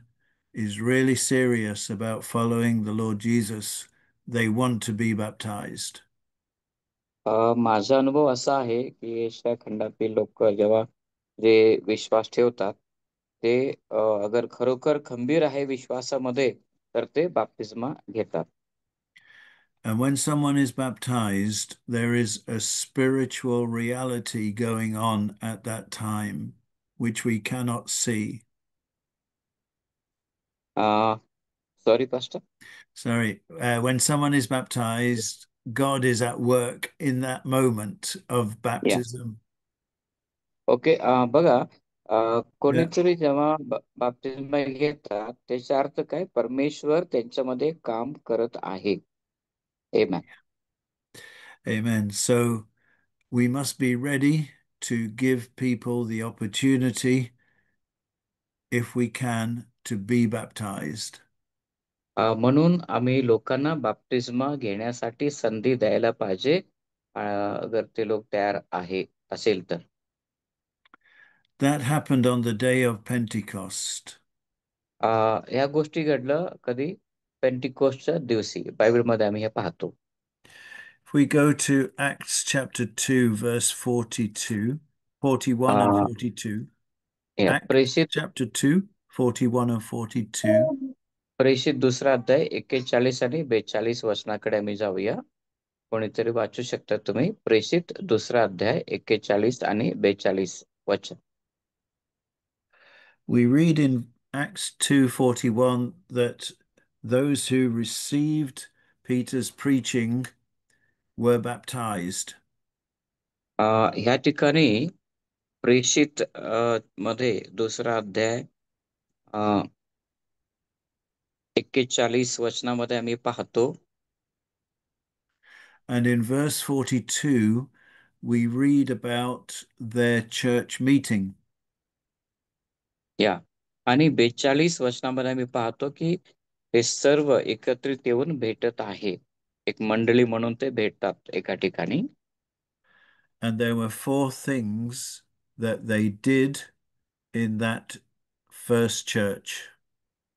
Speaker 2: is really serious about following the Lord Jesus, they want to be baptized.
Speaker 6: माझा अनुभव असा आहे की एशिया खंडातील लोक जेव्हा जे विश्वास ठेवतात ते अगर खरोखर खंबीर आहे विश्वासामध्ये तर ते बाप्तिस्मा घेतात.
Speaker 2: And when someone is baptized, there is a spiritual reality going on at that time, which we cannot see.
Speaker 6: Sorry, Pastor.
Speaker 2: Sorry, when someone is baptized, God is at work in that moment of baptism.
Speaker 6: Okay बघा कोणीतरी जेव्हा बाप्तिस्मा घेतात त्याचा अर्थ काय, परमेश्वर त्यांच्यामध्ये काम करत आहे. Amen.
Speaker 2: Amen. So we must be ready to give people the opportunity, if we can, to be baptized.
Speaker 6: म्हणून आम्ही लोकांना बाप्तिस्मा घेण्यासाठी संधी द्यायला पाहिजे अगर ते लोक तयार आहे असेल तर.
Speaker 2: That happened on the day of Pentecost.
Speaker 6: ह्या गोष्टी घडलं कधी, पेंटिकोस्टच्या दिवशी. बायबलमध्ये आम्ही हे पाहतो.
Speaker 2: If we go to Acts chapter 2, verse 41 and 42. Acts
Speaker 6: प्रेषित
Speaker 2: chapter 2, 41 and 42.
Speaker 6: प्रेषित दुसरा अध्याय 41 आणि 42 वचनाकडे आम्ही जाऊया. कोणीतरी वाचू शकता तुम्ही, प्रेषित दुसरा अध्याय 41 आणि 42 वचन.
Speaker 2: We read in Acts 2:41 that those who received Peter's preaching were baptized.
Speaker 6: ह्या ठिकाणी प्रेषित मध्ये दुसरा अध्याय 41 वचनामध्ये आम्ही पाहतो.
Speaker 2: And in verse 42, we read about their church meeting.
Speaker 6: आणि 42 वचनामध्ये आम्ही पाहतो की ते सर्व एकत्रित येऊन भेटत आहे. एक मंडळी म्हणून ते भेटतात एका ठिकाणी.
Speaker 2: And there were 4 things that they did in that first church.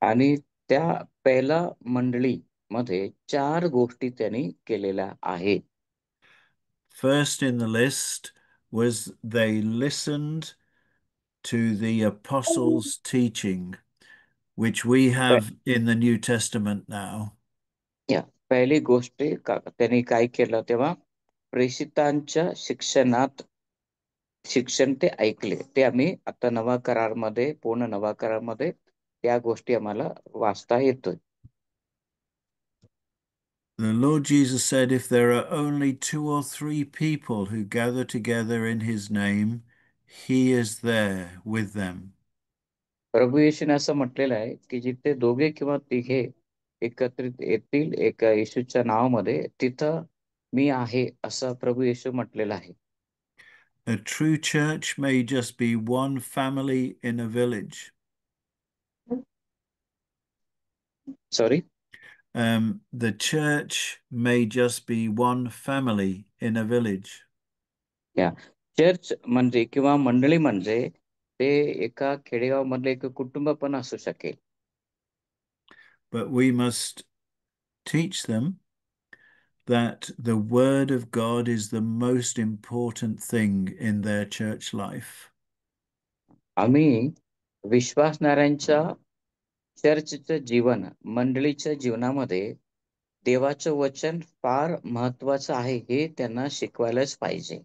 Speaker 6: आणि त्या पहिल्या मंडळी मध्ये 4 गोष्टी त्यांनी केलेल्या आहेत.
Speaker 2: First in the list was they listened to the apostles' teaching, which we have in the New Testament now.
Speaker 6: पहिली गोष्ट त्यांनी काय केलं तेव्हा प्रेषितांच्या शिक्षण ते ऐकले. ते आम्ही आता नवा करारमध्ये, पूर्ण नवा करारमध्ये त्या गोष्टी आम्हाला वाचता येतो.
Speaker 2: The Lord Jesus said, if there are only 2 or 3 people who gather together in his name, he is there with them.
Speaker 6: प्रभू येशूने असं म्हटलेलं आहे की जिथे 2 किंवा 3 एकत्रित येतील एका येशूच्या नावामध्ये, तिथं मी आहे असं प्रभू येशू म्हटलेलं आहे.
Speaker 2: A true church may just be one family in a village.
Speaker 6: Sorry?
Speaker 2: The church may just be one family in a village.
Speaker 6: Church म्हणजे किंवा मंडळी म्हणजे ते एका खेडेगावमधले एक कुटुंब पण असू शकेल.
Speaker 2: But we must teach them that the word of God is the most important thing in their church life.
Speaker 6: आम्ही विश्वासणाऱ्यांच्या चर्चचं जीवन, मंडळीच्या जीवनामध्ये देवाचं वचन फार महत्वाचं आहे हे त्यांना शिकवायलाच पाहिजे.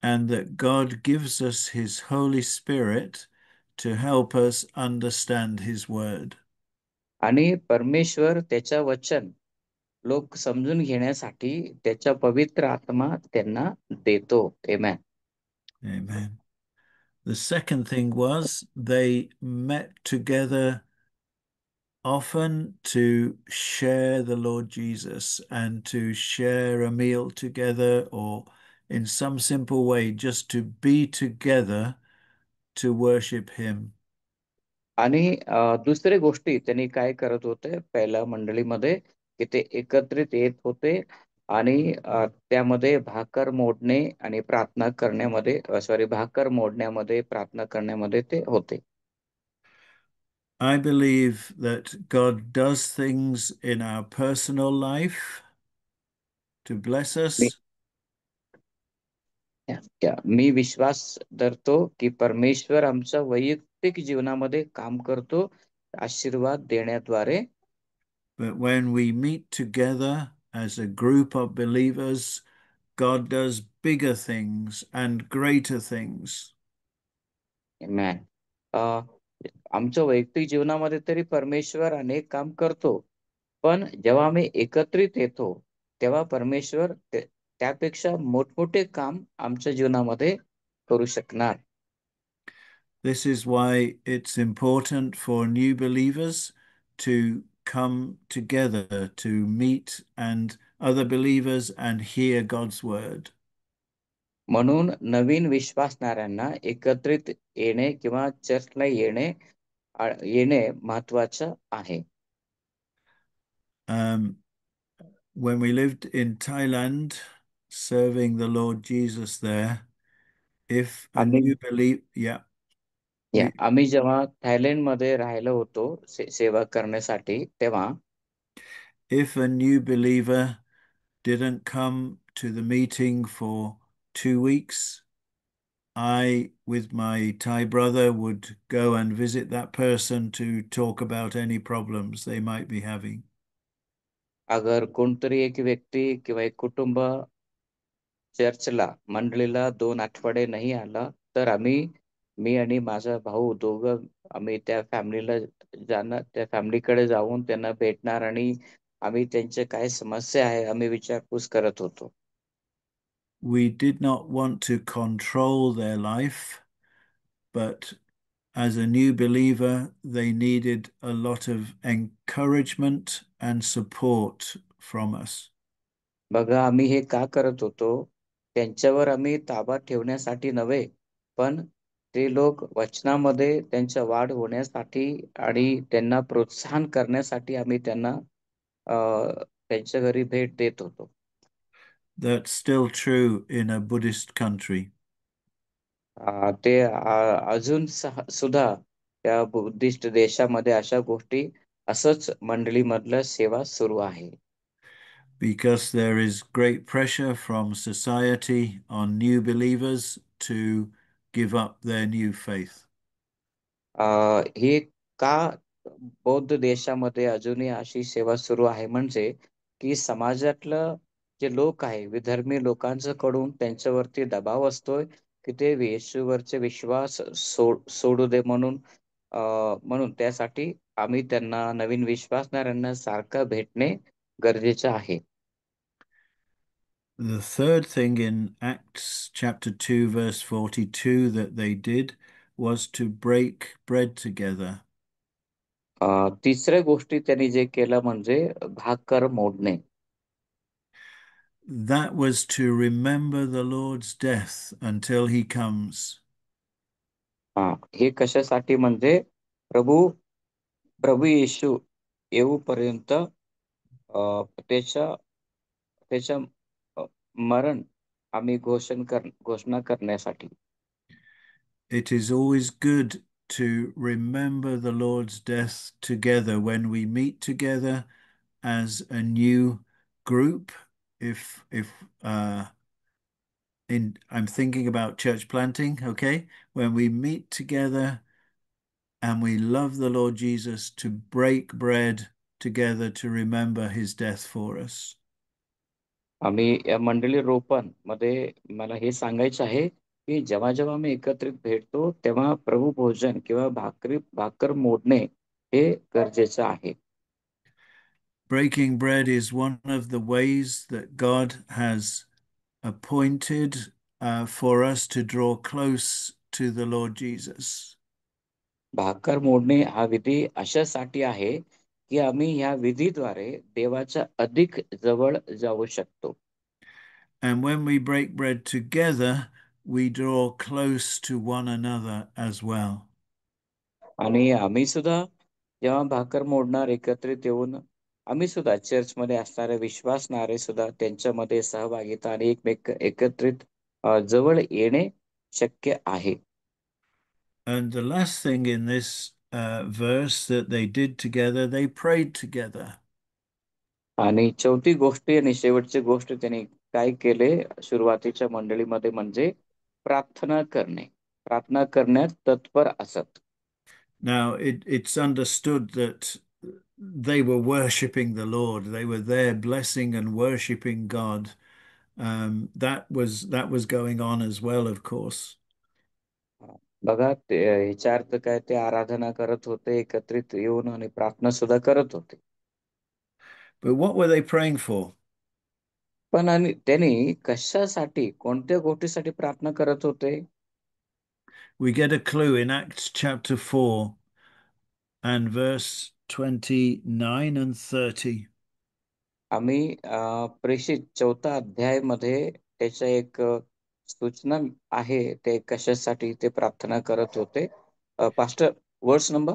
Speaker 2: And that God gives us his Holy Spirit to help us understand his word.
Speaker 6: आणि परमेश्वर त्याच्या वचन लोक समजून घेण्यासाठी त्याच्या पवित्र आत्मा त्यांना देतो. Amen.
Speaker 2: Amen. The second thing was they met together often to share the Lord Jesus and to share a meal together, or in some simple way, just to be together to worship Him.
Speaker 6: आणि दुसरी गोष्टी त्यांनी काय करत होते पहिल्या मंडळीमध्ये, की ते एकत्रित येत होते आणि त्यामध्ये भाकर मोडणे आणि प्रार्थना करण्यामध्ये भाकर मोडण्यामध्ये प्रार्थना करण्यामध्ये ते होते.
Speaker 2: I believe that God does things in our personal life to bless us.
Speaker 6: मी विश्वास धरतो की परमेश्वर आमच्या वैयक्तिक जीवनामध्ये काम करतो आशीर्वाद देण्याद्वारे.
Speaker 2: But when we meet together as a group of believers, God does bigger things and greater things.
Speaker 6: Amen. आमच्या वैयक्तिक जीवनामध्ये तरी परमेश्वर अनेक काम करतो, पण जेव्हा आम्ही एकत्रित येतो तेव्हा परमेश्वर त्यापेक्षा मोठमोठे काम आमच्या जीवनामध्ये करू शकणार.
Speaker 2: This is why it's important for new believers to come together to meet and other believers and hear God's word.
Speaker 6: म्हणून नवीन विश्वासणाऱ्यांना एकत्रित येणे किंवा चर्चला येणे महत्वाचं आहे.
Speaker 2: When we lived in Thailand, serving the Lord Jesus there, if a new believer,
Speaker 6: आम्ही जेव्हा थायलंडमध्ये राहिलो होतो सेवा करण्यासाठी, तेव्हा
Speaker 2: if a new believer didn't come to the meeting for 2 weeks, I, with my Thai brother, would go and visit that person to talk about any problems they might be having.
Speaker 6: अगर कोणतरी एक व्यक्ती किंवा एक कुटुंब चर्चला मंडळीला 2 आठवडे नाही आला, तर मी आणि माझा भाऊ दोघं आम्ही त्या फॅमिलीकडे जाऊन त्यांना भेटणार आणि आम्ही त्यांचे काय समस्या आहे आम्ही विचारपूस करत होतो.
Speaker 2: We did not want to control their life, but as a new believer, they needed a lot of encouragement and support from us.
Speaker 6: बघा, आम्ही हे का करत होतो, त्यांच्यावर आम्ही ताबा ठेवण्यासाठी नव्हे, पण ते लोक वचनामध्ये त्यांच्या वाढ होण्यासाठी आणि त्यांना प्रोत्साहन करण्यासाठी आम्ही त्यांना त्यांच्या घरी भेट देत होतो.
Speaker 2: That's still true in a Buddhist country.
Speaker 6: ते अजून सुद्धा त्या बुद्धिस्ट देशामध्ये अशा गोष्टी असंच मंडळीमधलं सेवा सुरू आहे.
Speaker 2: Because there is great pressure from society on new believers to give up their new faith.
Speaker 6: हे का बौद्ध देशामध्ये अजूनही अशी सेवा सुरू आहे, म्हणजे की समाजातलं जे लोक आहे विधर्मी लोकांचं कडून त्यांच्यावरती दबाव असतोय की ते येशूवरचे विश्वास सोडू दे म्हणून. म्हणून त्यासाठी आम्ही त्यांना नवीन विश्वासणाऱ्यांना सारखं भेटणे गरजेचं आहे.
Speaker 2: The third thing in Acts chapter 2 verse 42 that they did was to break bread together.
Speaker 6: तिसऱ्या गोष्टी त्यांनी जे केलं म्हणजे Bhaker मोडणे.
Speaker 2: That was to remember the Lord's death until he comes.
Speaker 6: हे कशासाठी म्हणजे प्रभू येशू येऊपर्यंत त्याच्या मरण आम्ही घोषणा करण्यासाठी.
Speaker 2: It is always good to remember the Lord's death together when we meet together as a new group. If I'm thinking about church planting, okay? When we meet together and we love the Lord Jesus, to break bread together to remember his death for us.
Speaker 6: आम्ही या मंडळी रोपण मध्ये मला हे सांगायचं आहे की जेव्हा जेव्हा आम्ही एकत्रित भेटतो तेव्हा प्रभू भोजन किंवा भाकर मोडणे हे गरजेचं आहे.
Speaker 2: breaking bread is one of the ways that God has appointed for us to draw close to the Lord Jesus.
Speaker 6: Bhaker मोडणे हा विधी अशासाठी आहे की आम्ही ह्या विधीद्वारे देवाच्या अधिक जवळ जाऊ शकतो.
Speaker 2: And when we break bread together, we draw close to one another as well.
Speaker 6: आणि आम्ही सुद्धा जेव्हा भाकर मोडणार एकत्रित येऊन आम्ही सुद्धा चर्चमध्ये असणारे विश्वासणारे सुद्धा त्यांच्यामध्ये सहभागिता आणि एकत्रित जवळ येणे शक्य आहे.
Speaker 2: And the last thing in this verse that they did together, they prayed together.
Speaker 6: आणि चौथी गोष्ट आणि शेवटची गोष्ट त्यांनी काय केले सुरुवातीच्या मंडळीमध्ये म्हणजे प्रार्थना करणे, प्रार्थना करण्यात तत्पर असत.
Speaker 2: Now, it's understood that they were worshipping the Lord. They were there blessing and worshipping God. That was going on as well, of course.
Speaker 6: बघा ह्याचा अर्थ काय, ते आराधना करत होते, एकत्रित येऊन आणि प्रार्थना सुद्धा करत होते.
Speaker 2: But what were they praying for?
Speaker 6: पण आणि त्यांनी कशासाठी, कोणत्या गोष्टीसाठी प्रार्थना करत होते?
Speaker 2: We get a clue in Acts chapter 4 and verse 29 and 30.
Speaker 6: आम्ही प्रेषित 4 अध्यायामध्ये त्याच्या एक सूचना आहे, ते कशासाठी ते प्रार्थना करत होते. Pastor, verse number?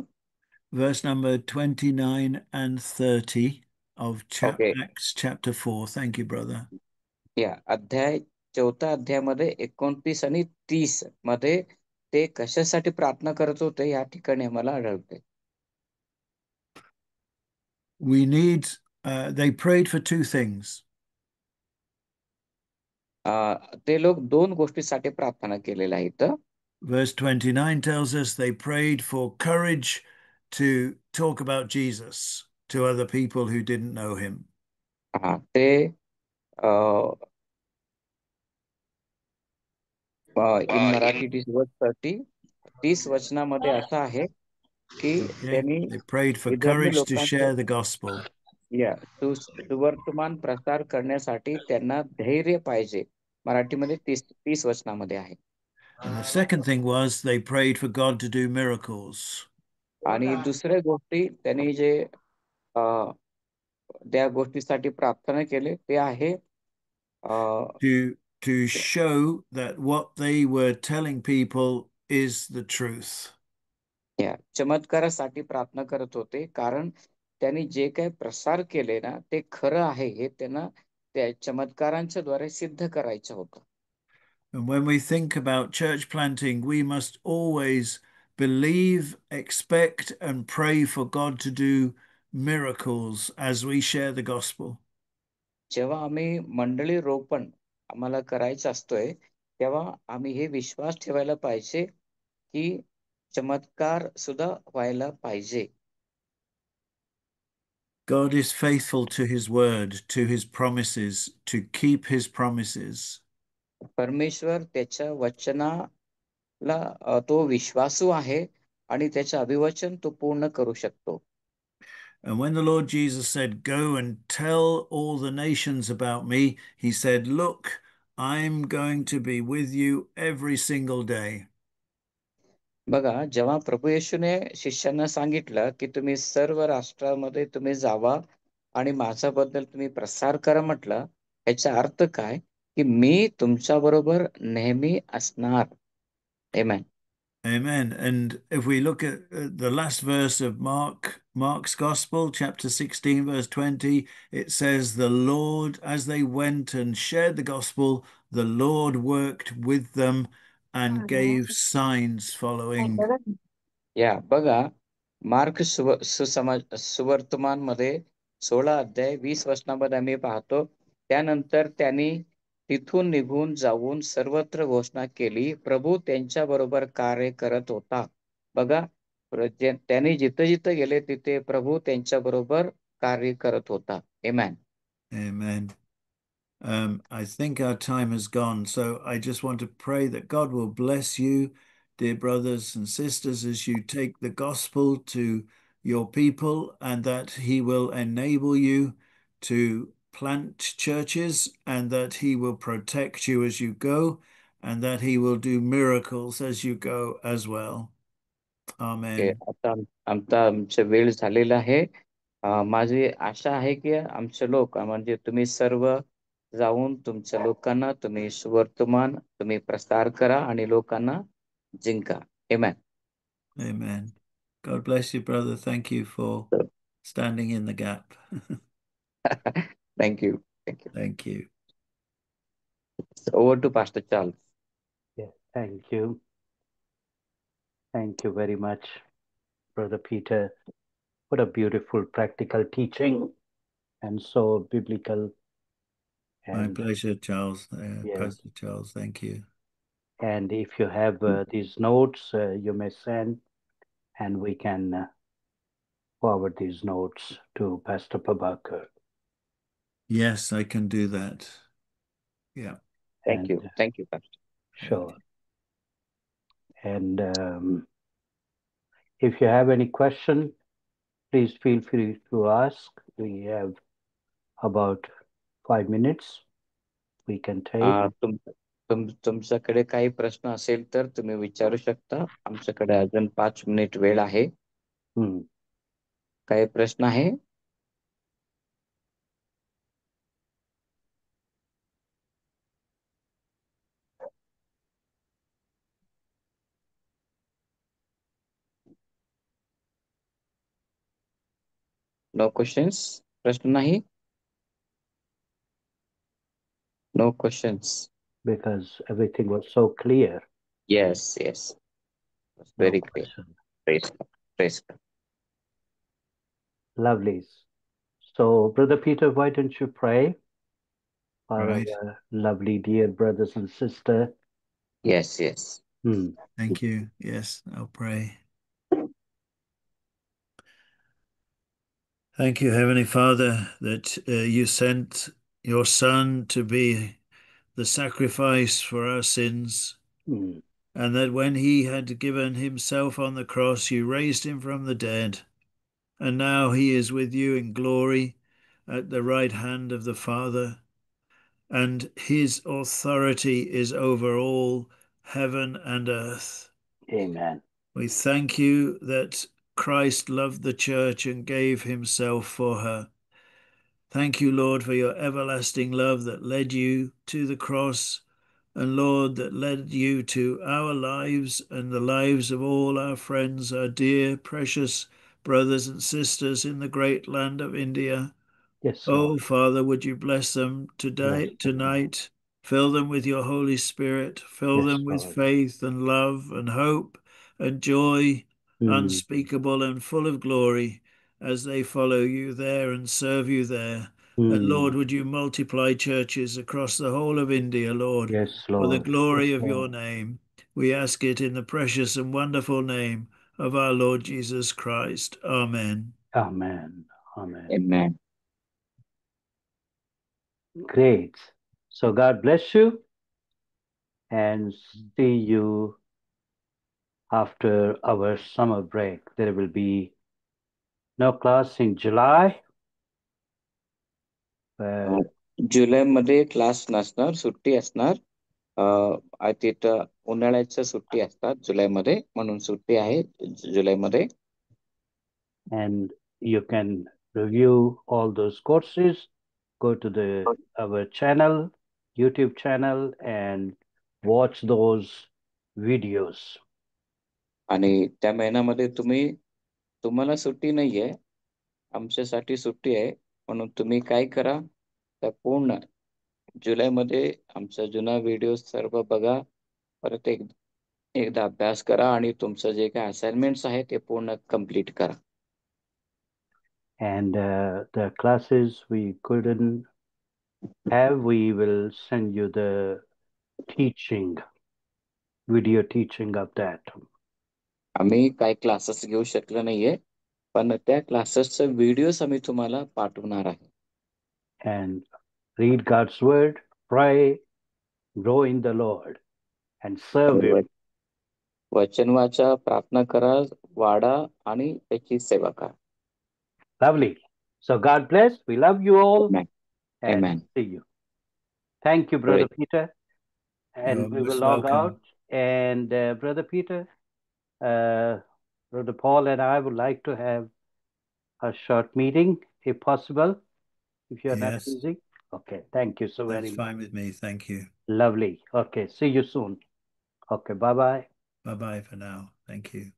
Speaker 2: Verse number 29 and 30 of
Speaker 6: Okay.
Speaker 2: Acts chapter 4. Thank you, brother.
Speaker 6: या 4 अध्यायामध्ये 29 आणि 30 मध्ये ते कशासाठी प्रार्थना करत होते या ठिकाणी मला आढळते.
Speaker 2: They prayed for two things.
Speaker 6: ते लोक 2 गोष्टीसाठी प्रार्थना केलेल्या आहेत.
Speaker 2: Verse 29 tells us they prayed for courage to talk about Jesus to other people who didn't know him.
Speaker 6: ते इन मराठी इट इज वर्स 30 वचनामध्ये असं आहे की त्यांनी
Speaker 2: They prayed for
Speaker 6: विधर्मी
Speaker 2: courage to
Speaker 6: लोकांचे
Speaker 2: share the gospel.
Speaker 6: सुवर्तमान प्रसार करण्यासाठी त्यांना धैर्य पाहिजे. मराठीमध्ये 30 वचनामध्ये आहे.
Speaker 2: And the second thing was they prayed for God to do miracles.
Speaker 6: आणि दुसऱ्या गोष्टी त्यांनी जे त्या गोष्टीसाठी प्रार्थना केले ते आहे
Speaker 2: to show that what they were telling people is the truth.
Speaker 6: या चमत्कारासाठी प्रार्थना करत होते, कारण त्यांनी जे काही प्रसार केले ना ते खरं आहे हे त्यांना त्या चमत्कारांच्या द्वारे सिद्ध करायचं होतं.
Speaker 2: And when we think about church planting, we must always believe, expect, and pray for God to do miracles as we share the gospel.
Speaker 6: जेव्हा आम्ही मंडळी रोपण आम्हाला करायचं असतोय तेव्हा आम्ही हे विश्वास ठेवायला पाहिजे की चमत्कार सुद्धा व्हायला पाहिजे.
Speaker 2: God is faithful to his word, to his promises, to keep his promises.
Speaker 6: परमेश्वर त्याच्या वचनाला तो विश्वासू आहे आणि त्याचे अभिवचन तो पूर्ण करू शकतो.
Speaker 2: And when the Lord Jesus said, "Go and tell all the nations about me," he said, "Look, I'm going to be with you every single day."
Speaker 6: बघा, जेव्हा प्रभू येशूने शिष्यांना सांगितलं की तुम्ही सर्व राष्ट्रामध्ये तुम्ही जावा आणि माझ्याबद्दल तुम्ही प्रसार करा म्हटलं, याचा अर्थ काय की मी तुमच्या बरोबर नेहमी असणार. आमेन.
Speaker 2: Amen. And if we look at the last verse of Mark's Gospel, chapter 16, verse 20, it says, "The Lord, as they went and shared the gospel, the Lord worked with them and gave signs following."
Speaker 6: या बघा, mark सुवर्तमान मध्ये 16 अध्याय 20 वचनामध्ये आम्ही पाहतो, त्यानंतर त्यांनी तिथून निघून जाऊन सर्वत्र घोषणा केली, प्रभू त्यांच्या बरोबर कार्य करत होता. बघा, त्यांनी जिथे जिथे गेले तिथे प्रभू त्यांच्या बरोबर कार्य करत होता. आमेन.
Speaker 2: Amen. I think our time has gone, so I just want to pray that God will bless you, dear brothers and sisters, as you take the gospel to your people, and that he will enable you to plant churches, and that he will protect you as you go, and that he will do miracles as you go as well. Amen.
Speaker 6: आता आमचा वेळ झालेला आहे. माझी आशा आहे की आमचे लोक म्हणजे तुम्ही सर्व जाऊन तुमच्या लोकांना तुम्ही सुवर्तमान तुम्ही प्रसार करा आणि लोकांना जिंका. Amen.
Speaker 2: Amen. God bless you, brother. Thank you for standing in the gap.
Speaker 6: Thank you. Thank you.
Speaker 2: Thank you.
Speaker 6: Over to Pastor Charles.
Speaker 5: Yeah, thank you. Thank you very much, Brother Peter. What a beautiful practical teaching and so biblical.
Speaker 2: My
Speaker 5: And
Speaker 2: pleasure, Charles.
Speaker 5: yes,
Speaker 2: Pastor Charles, thank you.
Speaker 5: and if you have these notes, you may send, and we can forward these notes to Pastor Prabhakar.
Speaker 2: Yes, I can do that. Yeah.
Speaker 6: Thank you. Thank you, Pastor.
Speaker 5: Sure. And if you have any question, please feel free to ask. We have about 5 minutes we can take.
Speaker 6: तुमच्याकडे काही प्रश्न असेल तर तुम्ही विचारू शकता. आमच्याकडे अजून 5 मिनिट वेळ आहे. काही प्रश्न आहे? No questions? प्रश्न नाही? No questions.
Speaker 5: Because everything was so clear.
Speaker 6: Yes. Very clear. Praise God. Praise God.
Speaker 5: Lovely. So, Brother Peter, why don't you pray for
Speaker 2: Right.
Speaker 5: our lovely dear brothers and sisters?
Speaker 6: Yes.
Speaker 2: Thank you. Yes, I'll pray. Thank you, Heavenly Father, that you sent your Son to be the sacrifice for our sins, and that when he had given himself on the cross, you raised him from the dead, and now he is with you in glory at the right hand of the Father, and his authority is over all heaven and earth.
Speaker 5: Amen.
Speaker 2: We thank you that Christ loved the church and gave himself for her. Thank you, Lord, for your everlasting love that led you to the cross, and Lord, that led you to our lives and the lives of all our friends, our dear, precious brothers and sisters in the great land of India.
Speaker 5: Yes,
Speaker 2: Oh,
Speaker 5: Lord.
Speaker 2: Father, would you bless them today,
Speaker 5: Bless them,
Speaker 2: tonight? Fill them with your Holy Spirit. Fill
Speaker 5: Yes,
Speaker 2: them with
Speaker 5: Lord.
Speaker 2: faith and love and hope and joy, unspeakable and full of glory, as they follow you there and serve you there. And Lord, would you multiply churches across the whole of India, Lord,
Speaker 5: Yes,
Speaker 2: for the
Speaker 5: Lord.
Speaker 2: glory
Speaker 5: Yes,
Speaker 2: of your
Speaker 5: Lord.
Speaker 2: name. We ask it in the precious and wonderful name of our Lord Jesus Christ. Amen.
Speaker 5: Amen. Amen.
Speaker 6: Amen.
Speaker 5: Great. So God bless you and see you after our summer break. There will be no class in July.
Speaker 6: जुलैमध्ये class नसणार, सुट्टी असणार. तिथं उन्हाळ्याच्या सुट्टी असतात जुलैमध्ये, म्हणून सुट्टी आहे जुलैमध्ये.
Speaker 5: And you can review all those courses. Go to our channel, YouTube channel, and watch those videos.
Speaker 6: आणि त्या महिन्यामध्ये तुम्हाला सुट्टी नाहीये, आमच्यासाठी सुट्टी आहे. म्हणून तुम्ही काय करा, त्या पूर्ण जुलैमध्ये आमचा जुना व्हिडिओ सर्व बघा, परत एकदा अभ्यास करा आणि तुमचं जे काय असाइनमेंट्स आहे ते पूर्ण कंप्लीट करा.
Speaker 5: And the classes we couldn't have, we will send you the video teaching of that.
Speaker 6: आम्ही काय क्लासेस घेऊ शकलो नाहीये, पण त्या क्लासेसचे व्हिडिओज आम्ही तुम्हाला पाठवणार आहे.
Speaker 5: And read God's word, pray, grow in the Lord, and serve Him.
Speaker 6: वचन वाचा, प्रार्थना करा, वाढा आणि त्याची सेवा करा.
Speaker 5: Lovely. So God bless. We love you all
Speaker 6: Amen.
Speaker 5: and
Speaker 6: Amen.
Speaker 5: see you. Thank you, Brother
Speaker 6: Great.
Speaker 5: Peter.
Speaker 2: You're
Speaker 5: And we will
Speaker 2: most
Speaker 5: log
Speaker 2: welcome.
Speaker 5: out. And Brother Peter, Brother Paul and I would like to have a short meeting if possible, if you're not
Speaker 2: Yes,
Speaker 5: busy. Okay, thank you so very
Speaker 2: that's
Speaker 5: much.
Speaker 2: fine with me. Thank you.
Speaker 5: Lovely. Okay, see you soon. Okay, bye-bye.
Speaker 2: Bye-bye for now. Thank you.